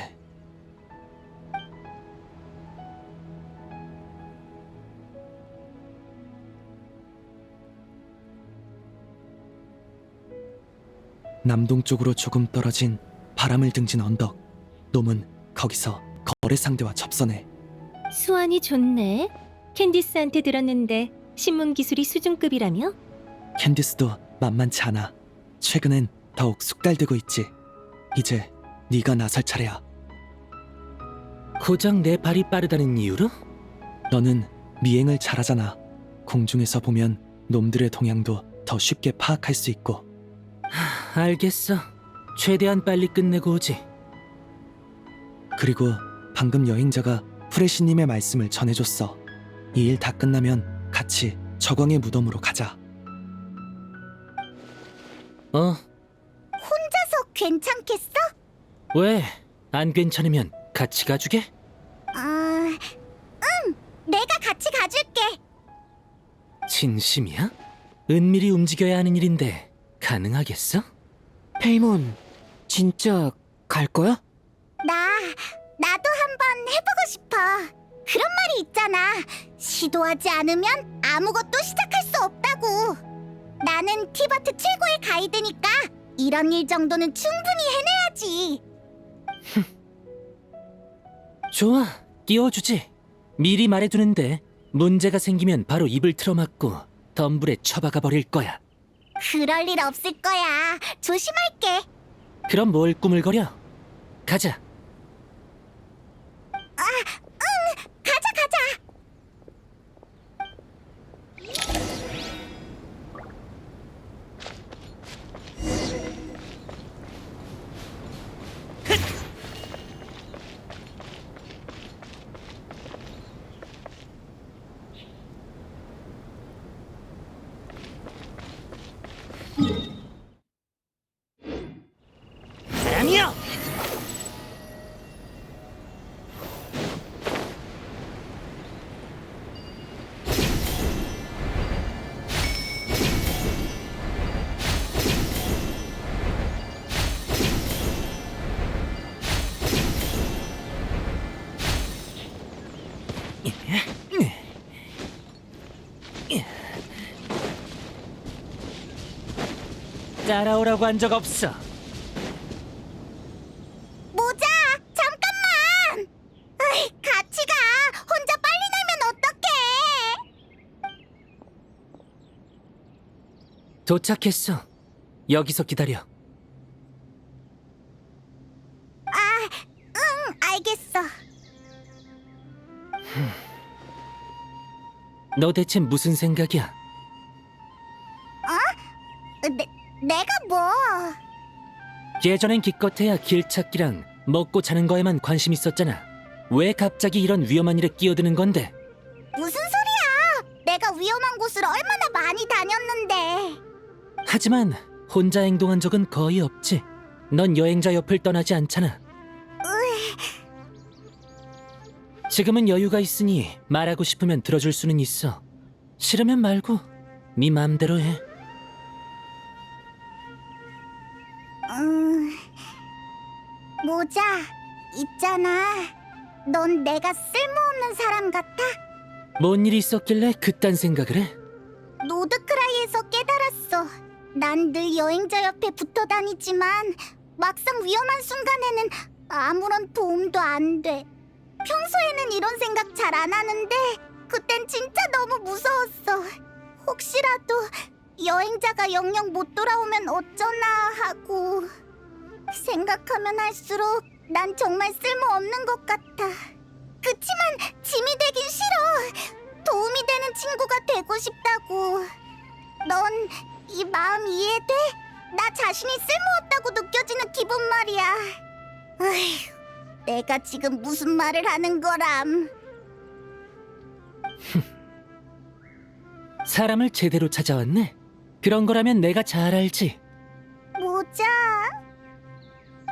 Speaker 11: 남동쪽으로 조금 떨어진 바람을 등진 언덕. 놈은 거기서 거래 상대와 접선해.
Speaker 12: 수완이 좋네. 캔디스한테 들었는데 신문 기술이 수준급이라며?
Speaker 11: 캔디스도 만만치 않아. 최근엔 더욱 숙달되고 있지. 이제 네가 나설 차례야.
Speaker 14: 고작 내 발이 빠르다는 이유로?
Speaker 11: 너는 미행을 잘하잖아. 공중에서 보면 놈들의 동향도 더 쉽게 파악할 수 있고.
Speaker 14: 알겠어. 최대한 빨리 끝내고 오지.
Speaker 11: 그리고 방금 여행자가 프레시님의 말씀을 전해줬어. 이 일 다 끝나면 같이 저광의 무덤으로 가자.
Speaker 9: 혼자서 괜찮겠어?
Speaker 14: 왜? 안 괜찮으면 같이 가주게?
Speaker 9: 응, 내가 같이 가줄게.
Speaker 14: 진심이야? 은밀히 움직여야 하는 일인데 가능하겠어?
Speaker 11: 페이몬, 진짜 갈 거야?
Speaker 9: 나도 한번 해보고 싶어. 그런 말이 있잖아. 시도하지 않으면 아무것도 시작할 수 없다고. 나는 티바트 최고의 가이드니까 이런 일 정도는 충분히 해내야지.
Speaker 14: 좋아, 끼워주지. 미리 말해두는데 문제가 생기면 바로 입을 틀어막고 덤불에 처박아 버릴 거야.
Speaker 9: 그럴 일 없을 거야. 조심할게.
Speaker 14: 그럼 뭘 꾸물거려? 가자.
Speaker 9: 가자.
Speaker 14: 바람이여! 따라오라고 한 적 없어.
Speaker 9: 모자, 잠깐만. 같이 가. 혼자 빨리 놀면 어떡해.
Speaker 14: 도착했어. 여기서 기다려.
Speaker 9: 응, 알겠어.
Speaker 14: 너 대체 무슨 생각이야?
Speaker 9: 내가 뭐?
Speaker 14: 예전엔 기껏해야 길 찾기랑 먹고 자는 거에만 관심 있었잖아. 왜 갑자기 이런 위험한 일에 끼어드는 건데?
Speaker 9: 무슨 소리야? 내가 위험한 곳을 얼마나 많이 다녔는데.
Speaker 14: 하지만 혼자 행동한 적은 거의 없지. 넌 여행자 옆을 떠나지 않잖아. 지금은 여유가 있으니 말하고 싶으면 들어줄 수는 있어. 싫으면 말고 네 맘대로 해.
Speaker 9: 모자, 있잖아. 넌 내가 쓸모없는 사람 같아?
Speaker 14: 뭔 일이 있었길래 그딴 생각을 해?
Speaker 9: 노드크라이에서 깨달았어. 난 늘 여행자 옆에 붙어 다니지만 막상 위험한 순간에는 아무런 도움도 안 돼. 평소에는 이런 생각 잘 안 하는데 그땐 진짜 너무 무서웠어. 혹시라도 여행자가 영영 못 돌아오면 어쩌나 하고. 생각하면 할수록 난 정말 쓸모없는 것 같아. 그치만 짐이 되긴 싫어. 도움이 되는 친구가 되고 싶다고. 넌 이 마음 이해돼? 나 자신이 쓸모없다고 느껴지는 기분 말이야. 어휴, 내가 지금 무슨 말을 하는 거람.
Speaker 14: 사람을 제대로 찾아왔네. 그런 거라면 내가 잘 알지.
Speaker 9: 모자.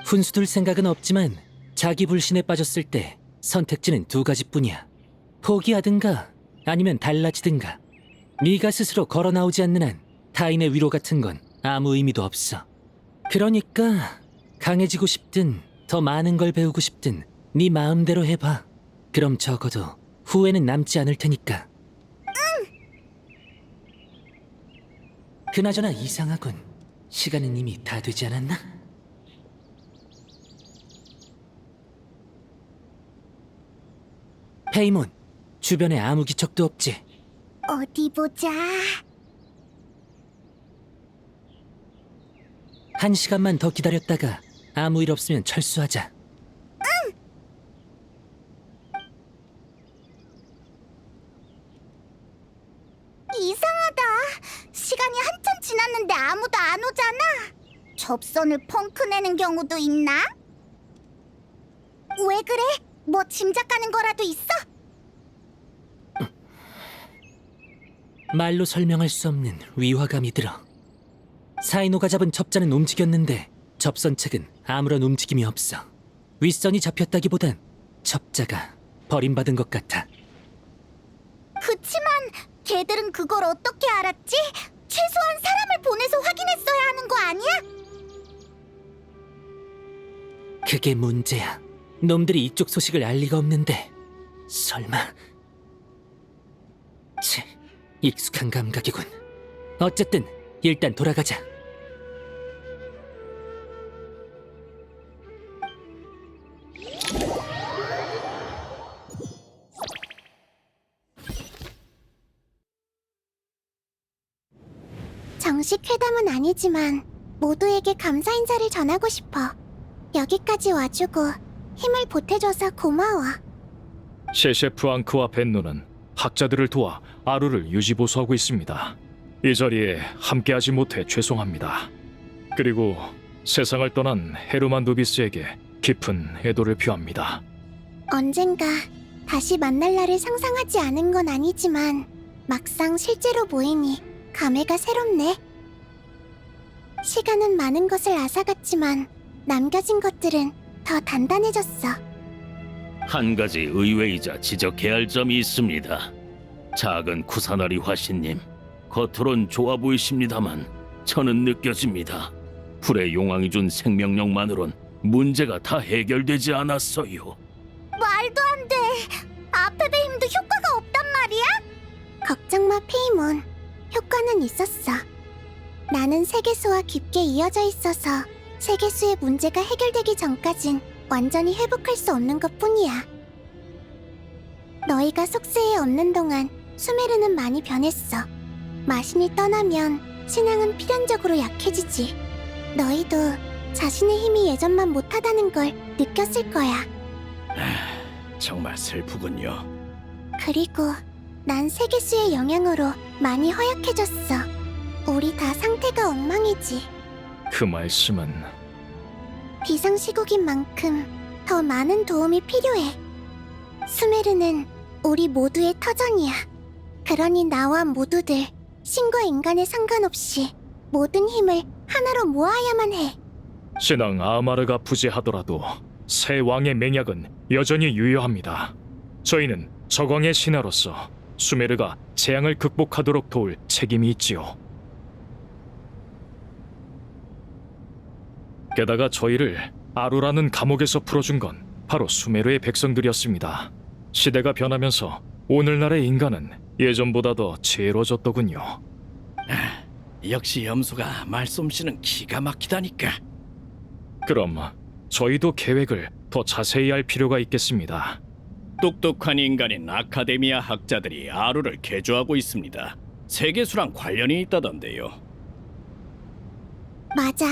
Speaker 14: 훈수둘 생각은 없지만 자기 불신에 빠졌을 때 선택지는 두 가지뿐이야. 포기하든가 아니면 달라지든가. 네가 스스로 걸어 나오지 않는 한 타인의 위로 같은 건 아무 의미도 없어. 그러니까 강해지고 싶든 더 많은 걸 배우고 싶든 네 마음대로 해봐. 그럼 적어도 후회는 남지 않을 테니까. 그나저나 이상하군. 시간은 이미 다 되지 않았나? 페이몬, 주변에 아무 기척도 없지?
Speaker 9: 어디 보자.
Speaker 14: 1시간만 더 기다렸다가 아무 일 없으면 철수하자.
Speaker 9: 이상하다. 시간이 한참 지났는데 아무도 안 오잖아. 접선을 펑크 내는 경우도 있나? 왜 그래? 뭐 짐작가는 거라도 있어?
Speaker 14: 말로 설명할 수 없는 위화감이 들어. 사이노가 잡은 접자는 움직였는데 접선책은 아무런 움직임이 없어. 윗선이 잡혔다기보단 접자가 버림받은 것 같아.
Speaker 9: 그치만 걔들은 그걸 어떻게 알았지? 최소한 사람을 보내서 확인했어야 하는 거 아니야?
Speaker 14: 그게 문제야. 놈들이 이쪽 소식을 알 리가 없는데 설마... 치, 익숙한 감각이군. 어쨌든 일단 돌아가자.
Speaker 9: 정식 회담은 아니지만 모두에게 감사 인사를 전하고 싶어. 여기까지 와주고 힘을 보태줘서 고마워.
Speaker 5: 셰셰프앙크와 벤노는 학자들을 도와 아루를 유지보수하고 있습니다. 이 자리에 함께하지 못해 죄송합니다. 그리고 세상을 떠난 헤르만 누비스에게 깊은 애도를 표합니다.
Speaker 9: 언젠가 다시 만날 날을 상상하지 않은 건 아니지만 막상 실제로 보이니 감회가 새롭네. 시간은 많은 것을 앗아갔지만 남겨진 것들은 더 단단해졌어.
Speaker 4: 한 가지 의외이자 지적해야 할 점이 있습니다. 작은 쿠사나리 화신님, 겉으론 좋아 보이십니다만 저는 느껴집니다. 불의 용왕이 준 생명력만으론 문제가 다 해결되지 않았어요.
Speaker 9: 말도 안 돼. 아페베 힘도 효과가 없단 말이야? 걱정 마, 페이몬. 효과는 있었어. 나는 세계수와 깊게 이어져 있어서 세계수의 문제가 해결되기 전까진 완전히 회복할 수 없는 것뿐이야. 너희가 속세에 없는 동안 수메르는 많이 변했어. 마신이 떠나면 신앙은 필연적으로 약해지지. 너희도 자신의 힘이 예전만 못하다는 걸 느꼈을 거야.
Speaker 1: 정말 슬프군요.
Speaker 9: 그리고 난 세계수의 영향으로 많이 허약해졌어. 우리 다 상태가 엉망이지.
Speaker 5: 그 말씀은
Speaker 9: 비상시국인 만큼 더 많은 도움이 필요해. 수메르는 우리 모두의 터전이야. 그러니 나와 모두들, 신과 인간에 상관없이 모든 힘을 하나로 모아야만 해.
Speaker 5: 신앙 아마르가 부재하더라도 새 왕의 맹약은 여전히 유효합니다. 저희는 저광의 신하로서 수메르가 재앙을 극복하도록 도울 책임이 있지요. 게다가 저희를 아루라는 감옥에서 풀어준 건 바로 수메르의 백성들이었습니다. 시대가 변하면서 오늘날의 인간은 예전보다 더 지혜로워졌더군요.
Speaker 1: 역시 염소가 말솜씨는 기가 막히다니까.
Speaker 5: 그럼 저희도 계획을 더 자세히 할 필요가 있겠습니다.
Speaker 1: 똑똑한 인간인 아카데미아 학자들이 아루를 개조하고 있습니다. 세계수랑 관련이 있다던데요.
Speaker 9: 맞아.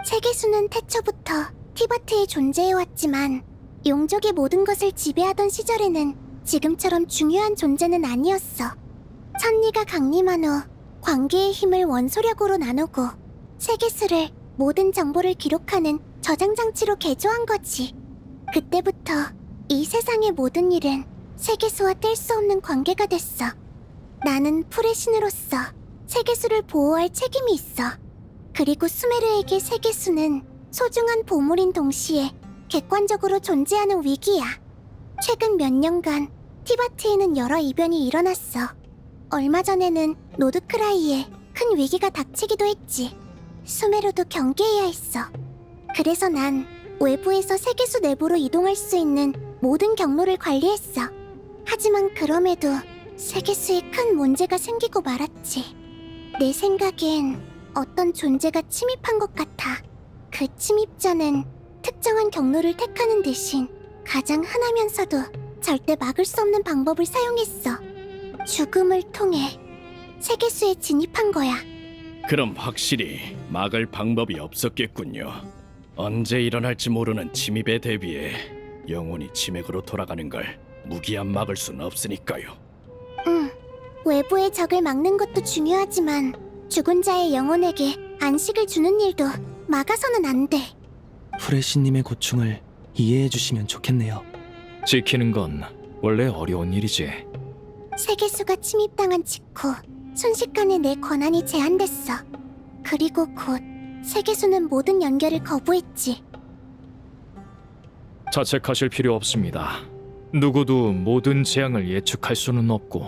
Speaker 9: 세계수는 태초부터 티바트에 존재해왔지만 용족의 모든 것을 지배하던 시절에는 지금처럼 중요한 존재는 아니었어. 천리가 강림한 후 관계의 힘을 원소력으로 나누고 세계수를 모든 정보를 기록하는 저장 장치로 개조한 거지. 그때부터 이 세상의 모든 일은 세계수와 뗄 수 없는 관계가 됐어. 나는 풀의 신으로서 세계수를 보호할 책임이 있어. 그리고 수메르에게 세계수는 소중한 보물인 동시에 객관적으로 존재하는 위기야. 최근 몇 년간 티바트에는 여러 이변이 일어났어. 얼마 전에는 노드크라이에 큰 위기가 닥치기도 했지. 수메르도 경계해야 했어. 그래서 난 외부에서 세계수 내부로 이동할 수 있는 모든 경로를 관리했어. 하지만 그럼에도 세계수에 큰 문제가 생기고 말았지. 내 생각엔 어떤 존재가 침입한 것 같아. 그 침입자는 특정한 경로를 택하는 대신 가장 흔하면서도 절대 막을 수 없는 방법을 사용했어. 죽음을 통해 세계수에 진입한 거야.
Speaker 1: 그럼 확실히 막을 방법이 없었겠군요. 언제 일어날지 모르는 침입에 대비해 영혼이 치맥으로 돌아가는 걸 무기한 막을 순 없으니까요.
Speaker 9: 응, 외부의 적을 막는 것도 중요하지만 죽은 자의 영혼에게 안식을 주는 일도 막아서는 안 돼.
Speaker 11: 프레시님의 고충을 이해해 주시면 좋겠네요.
Speaker 5: 지키는 건 원래 어려운 일이지.
Speaker 9: 세계수가 침입당한 직후 순식간에 내 권한이 제한됐어. 그리고 곧 세계수는 모든 연결을 거부했지.
Speaker 5: 자책하실 필요 없습니다. 누구도 모든 재앙을 예측할 수는 없고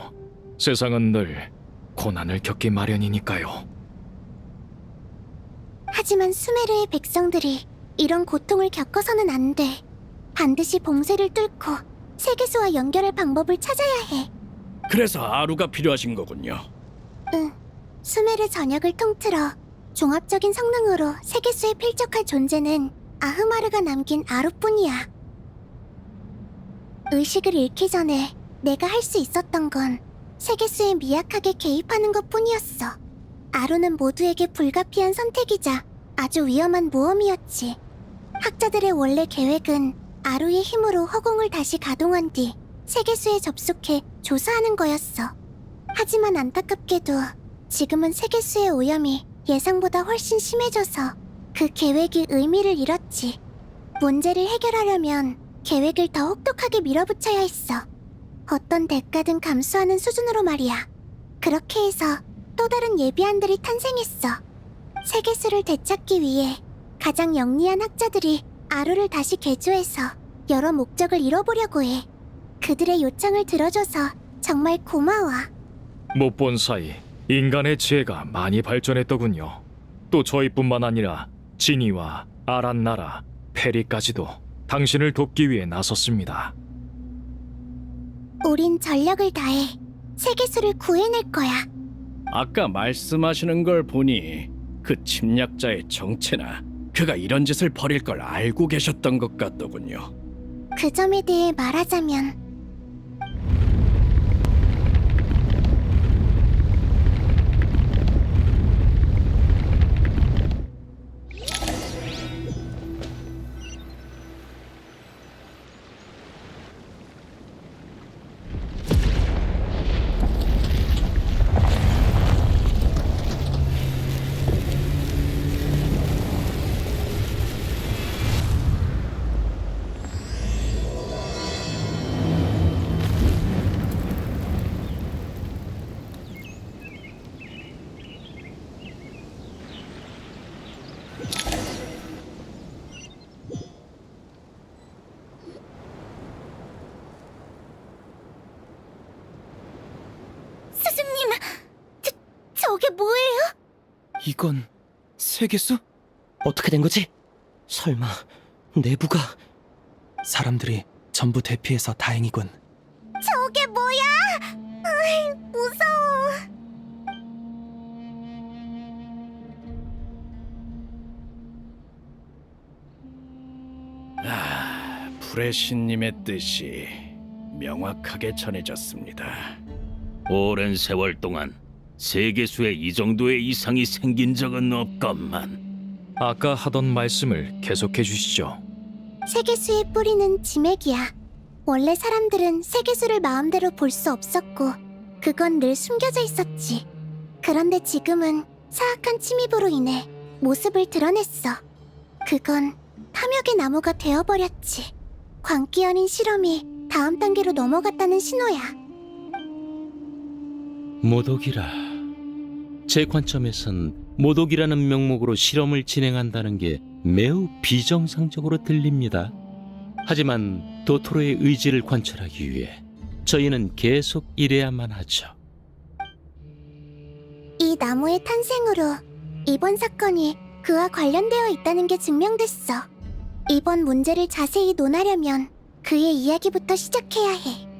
Speaker 5: 세상은 늘 고난을 겪기 마련이니까요.
Speaker 9: 하지만 수메르의 백성들이 이런 고통을 겪어서는 안 돼. 반드시 봉쇄를 뚫고 세계수와 연결할 방법을 찾아야 해.
Speaker 1: 그래서 아루가 필요하신 거군요.
Speaker 9: 응, 수메르 전역을 통틀어 종합적인 성능으로 세계수에 필적할 존재는 아흐마르가 남긴 아루뿐이야. 의식을 잃기 전에 내가 할 수 있었던 건 세계수에 미약하게 개입하는 것뿐이었어. 아루는 모두에게 불가피한 선택이자 아주 위험한 모험이었지. 학자들의 원래 계획은 아루의 힘으로 허공을 다시 가동한 뒤 세계수에 접속해 조사하는 거였어. 하지만 안타깝게도 지금은 세계수의 오염이 예상보다 훨씬 심해져서 그 계획이 의미를 잃었지. 문제를 해결하려면 계획을 더 혹독하게 밀어붙여야 했어. 어떤 대가든 감수하는 수준으로 말이야. 그렇게 해서 또 다른 예비안들이 탄생했어. 세계수를 되찾기 위해 가장 영리한 학자들이 아루를 다시 개조해서 여러 목적을 이뤄보려고 해. 그들의 요청을 들어줘서 정말 고마워.
Speaker 5: 못 본 사이 인간의 지혜가 많이 발전했더군요. 또 저희뿐만 아니라 지니와 아란나라, 페리까지도 당신을 돕기 위해 나섰습니다.
Speaker 9: 우린 전력을 다해 세계수를 구해낼 거야.
Speaker 1: 아까 말씀하시는 걸 보니 그 침략자의 정체나 그가 이런 짓을 벌일 걸 알고 계셨던 것 같더군요.
Speaker 9: 그 점에 대해 말하자면 스승님, 저게 뭐예요?
Speaker 11: 이건 세계수? 어떻게 된 거지? 설마 내부가... 사람들이 전부 대피해서 다행이군.
Speaker 9: 저게 뭐야? 무서워.
Speaker 1: 프레시님의 뜻이 명확하게 전해졌습니다.
Speaker 4: 오랜 세월 동안 세계수에 이 정도의 이상이 생긴 적은 없건만.
Speaker 5: 아까 하던 말씀을 계속해 주시죠.
Speaker 9: 세계수의 뿌리는 지맥이야. 원래 사람들은 세계수를 마음대로 볼 수 없었고 그건 늘 숨겨져 있었지. 그런데 지금은 사악한 침입으로 인해 모습을 드러냈어. 그건 탐욕의 나무가 되어버렸지. 광기 어린 실험이 다음 단계로 넘어갔다는 신호야.
Speaker 15: 모독이라. 제 관점에선 모독이라는 명목으로 실험을 진행한다는 게 매우 비정상적으로 들립니다. 하지만 도토로의 의지를 관철하기 위해 저희는 계속 일해야만 하죠.
Speaker 9: 이 나무의 탄생으로 이번 사건이 그와 관련되어 있다는 게 증명됐어. 이번 문제를 자세히 논하려면 그의 이야기부터 시작해야 해.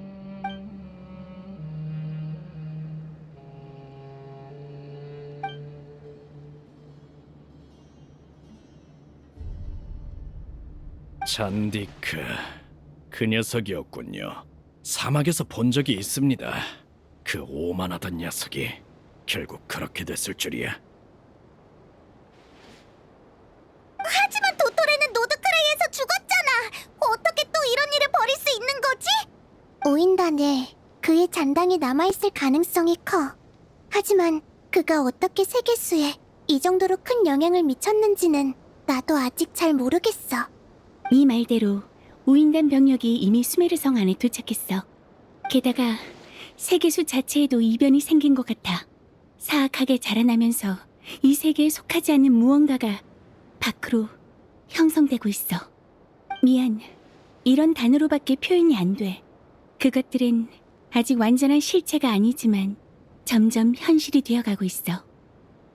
Speaker 1: 잔디크, 그 녀석이었군요. 사막에서 본 적이 있습니다. 그 오만하던 녀석이 결국 그렇게 됐을 줄이야.
Speaker 9: 하지만 도토레는 노드크라이에서 죽었잖아. 어떻게 또 이런 일을 벌일 수 있는 거지? 오인단에 그의 잔당이 남아있을 가능성이 커. 하지만 그가 어떻게 세계수에 이 정도로 큰 영향을 미쳤는지는 나도 아직 잘 모르겠어.
Speaker 16: 네 말대로 오인단 병력이 이미 수메르성 안에 도착했어. 게다가 세계수 자체에도 이변이 생긴 것 같아. 사악하게 자라나면서 이 세계에 속하지 않는 무언가가 밖으로 형성되고 있어. 미안, 이런 단어로밖에 표현이 안 돼. 그것들은 아직 완전한 실체가 아니지만 점점 현실이 되어가고 있어.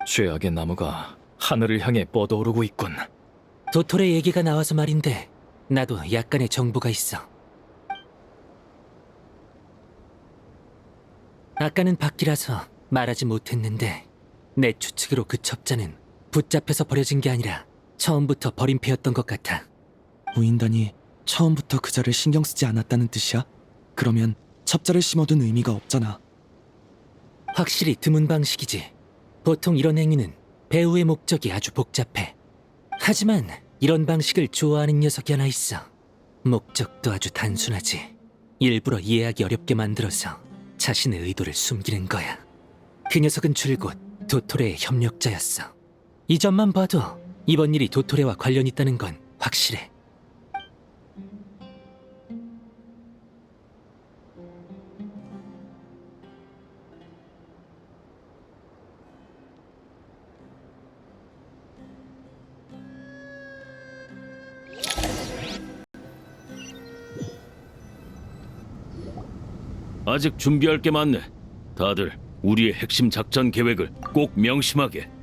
Speaker 5: 죄악의 나무가 하늘을 향해 뻗어오르고 있군.
Speaker 14: 도토레 얘기가 나와서 말인데 나도 약간의 정보가 있어. 아까는 밖이라서 말하지 못했는데 내 추측으로 그 첩자는 붙잡혀서 버려진 게 아니라 처음부터 버림패였던 것 같아.
Speaker 11: 우인단이 처음부터 그자를 신경 쓰지 않았다는 뜻이야? 그러면 첩자를 심어둔 의미가 없잖아.
Speaker 14: 확실히 드문 방식이지. 보통 이런 행위는 배우의 목적이 아주 복잡해. 하지만 이런 방식을 좋아하는 녀석이 하나 있어. 목적도 아주 단순하지. 일부러 이해하기 어렵게 만들어서 자신의 의도를 숨기는 거야. 그 녀석은 줄곧 도토레의 협력자였어. 이 점만 봐도 이번 일이 도토레와 관련 있다는 건 확실해.
Speaker 4: 아직 준비할 게 많네. 다들 우리의 핵심 작전 계획을 꼭 명심하게.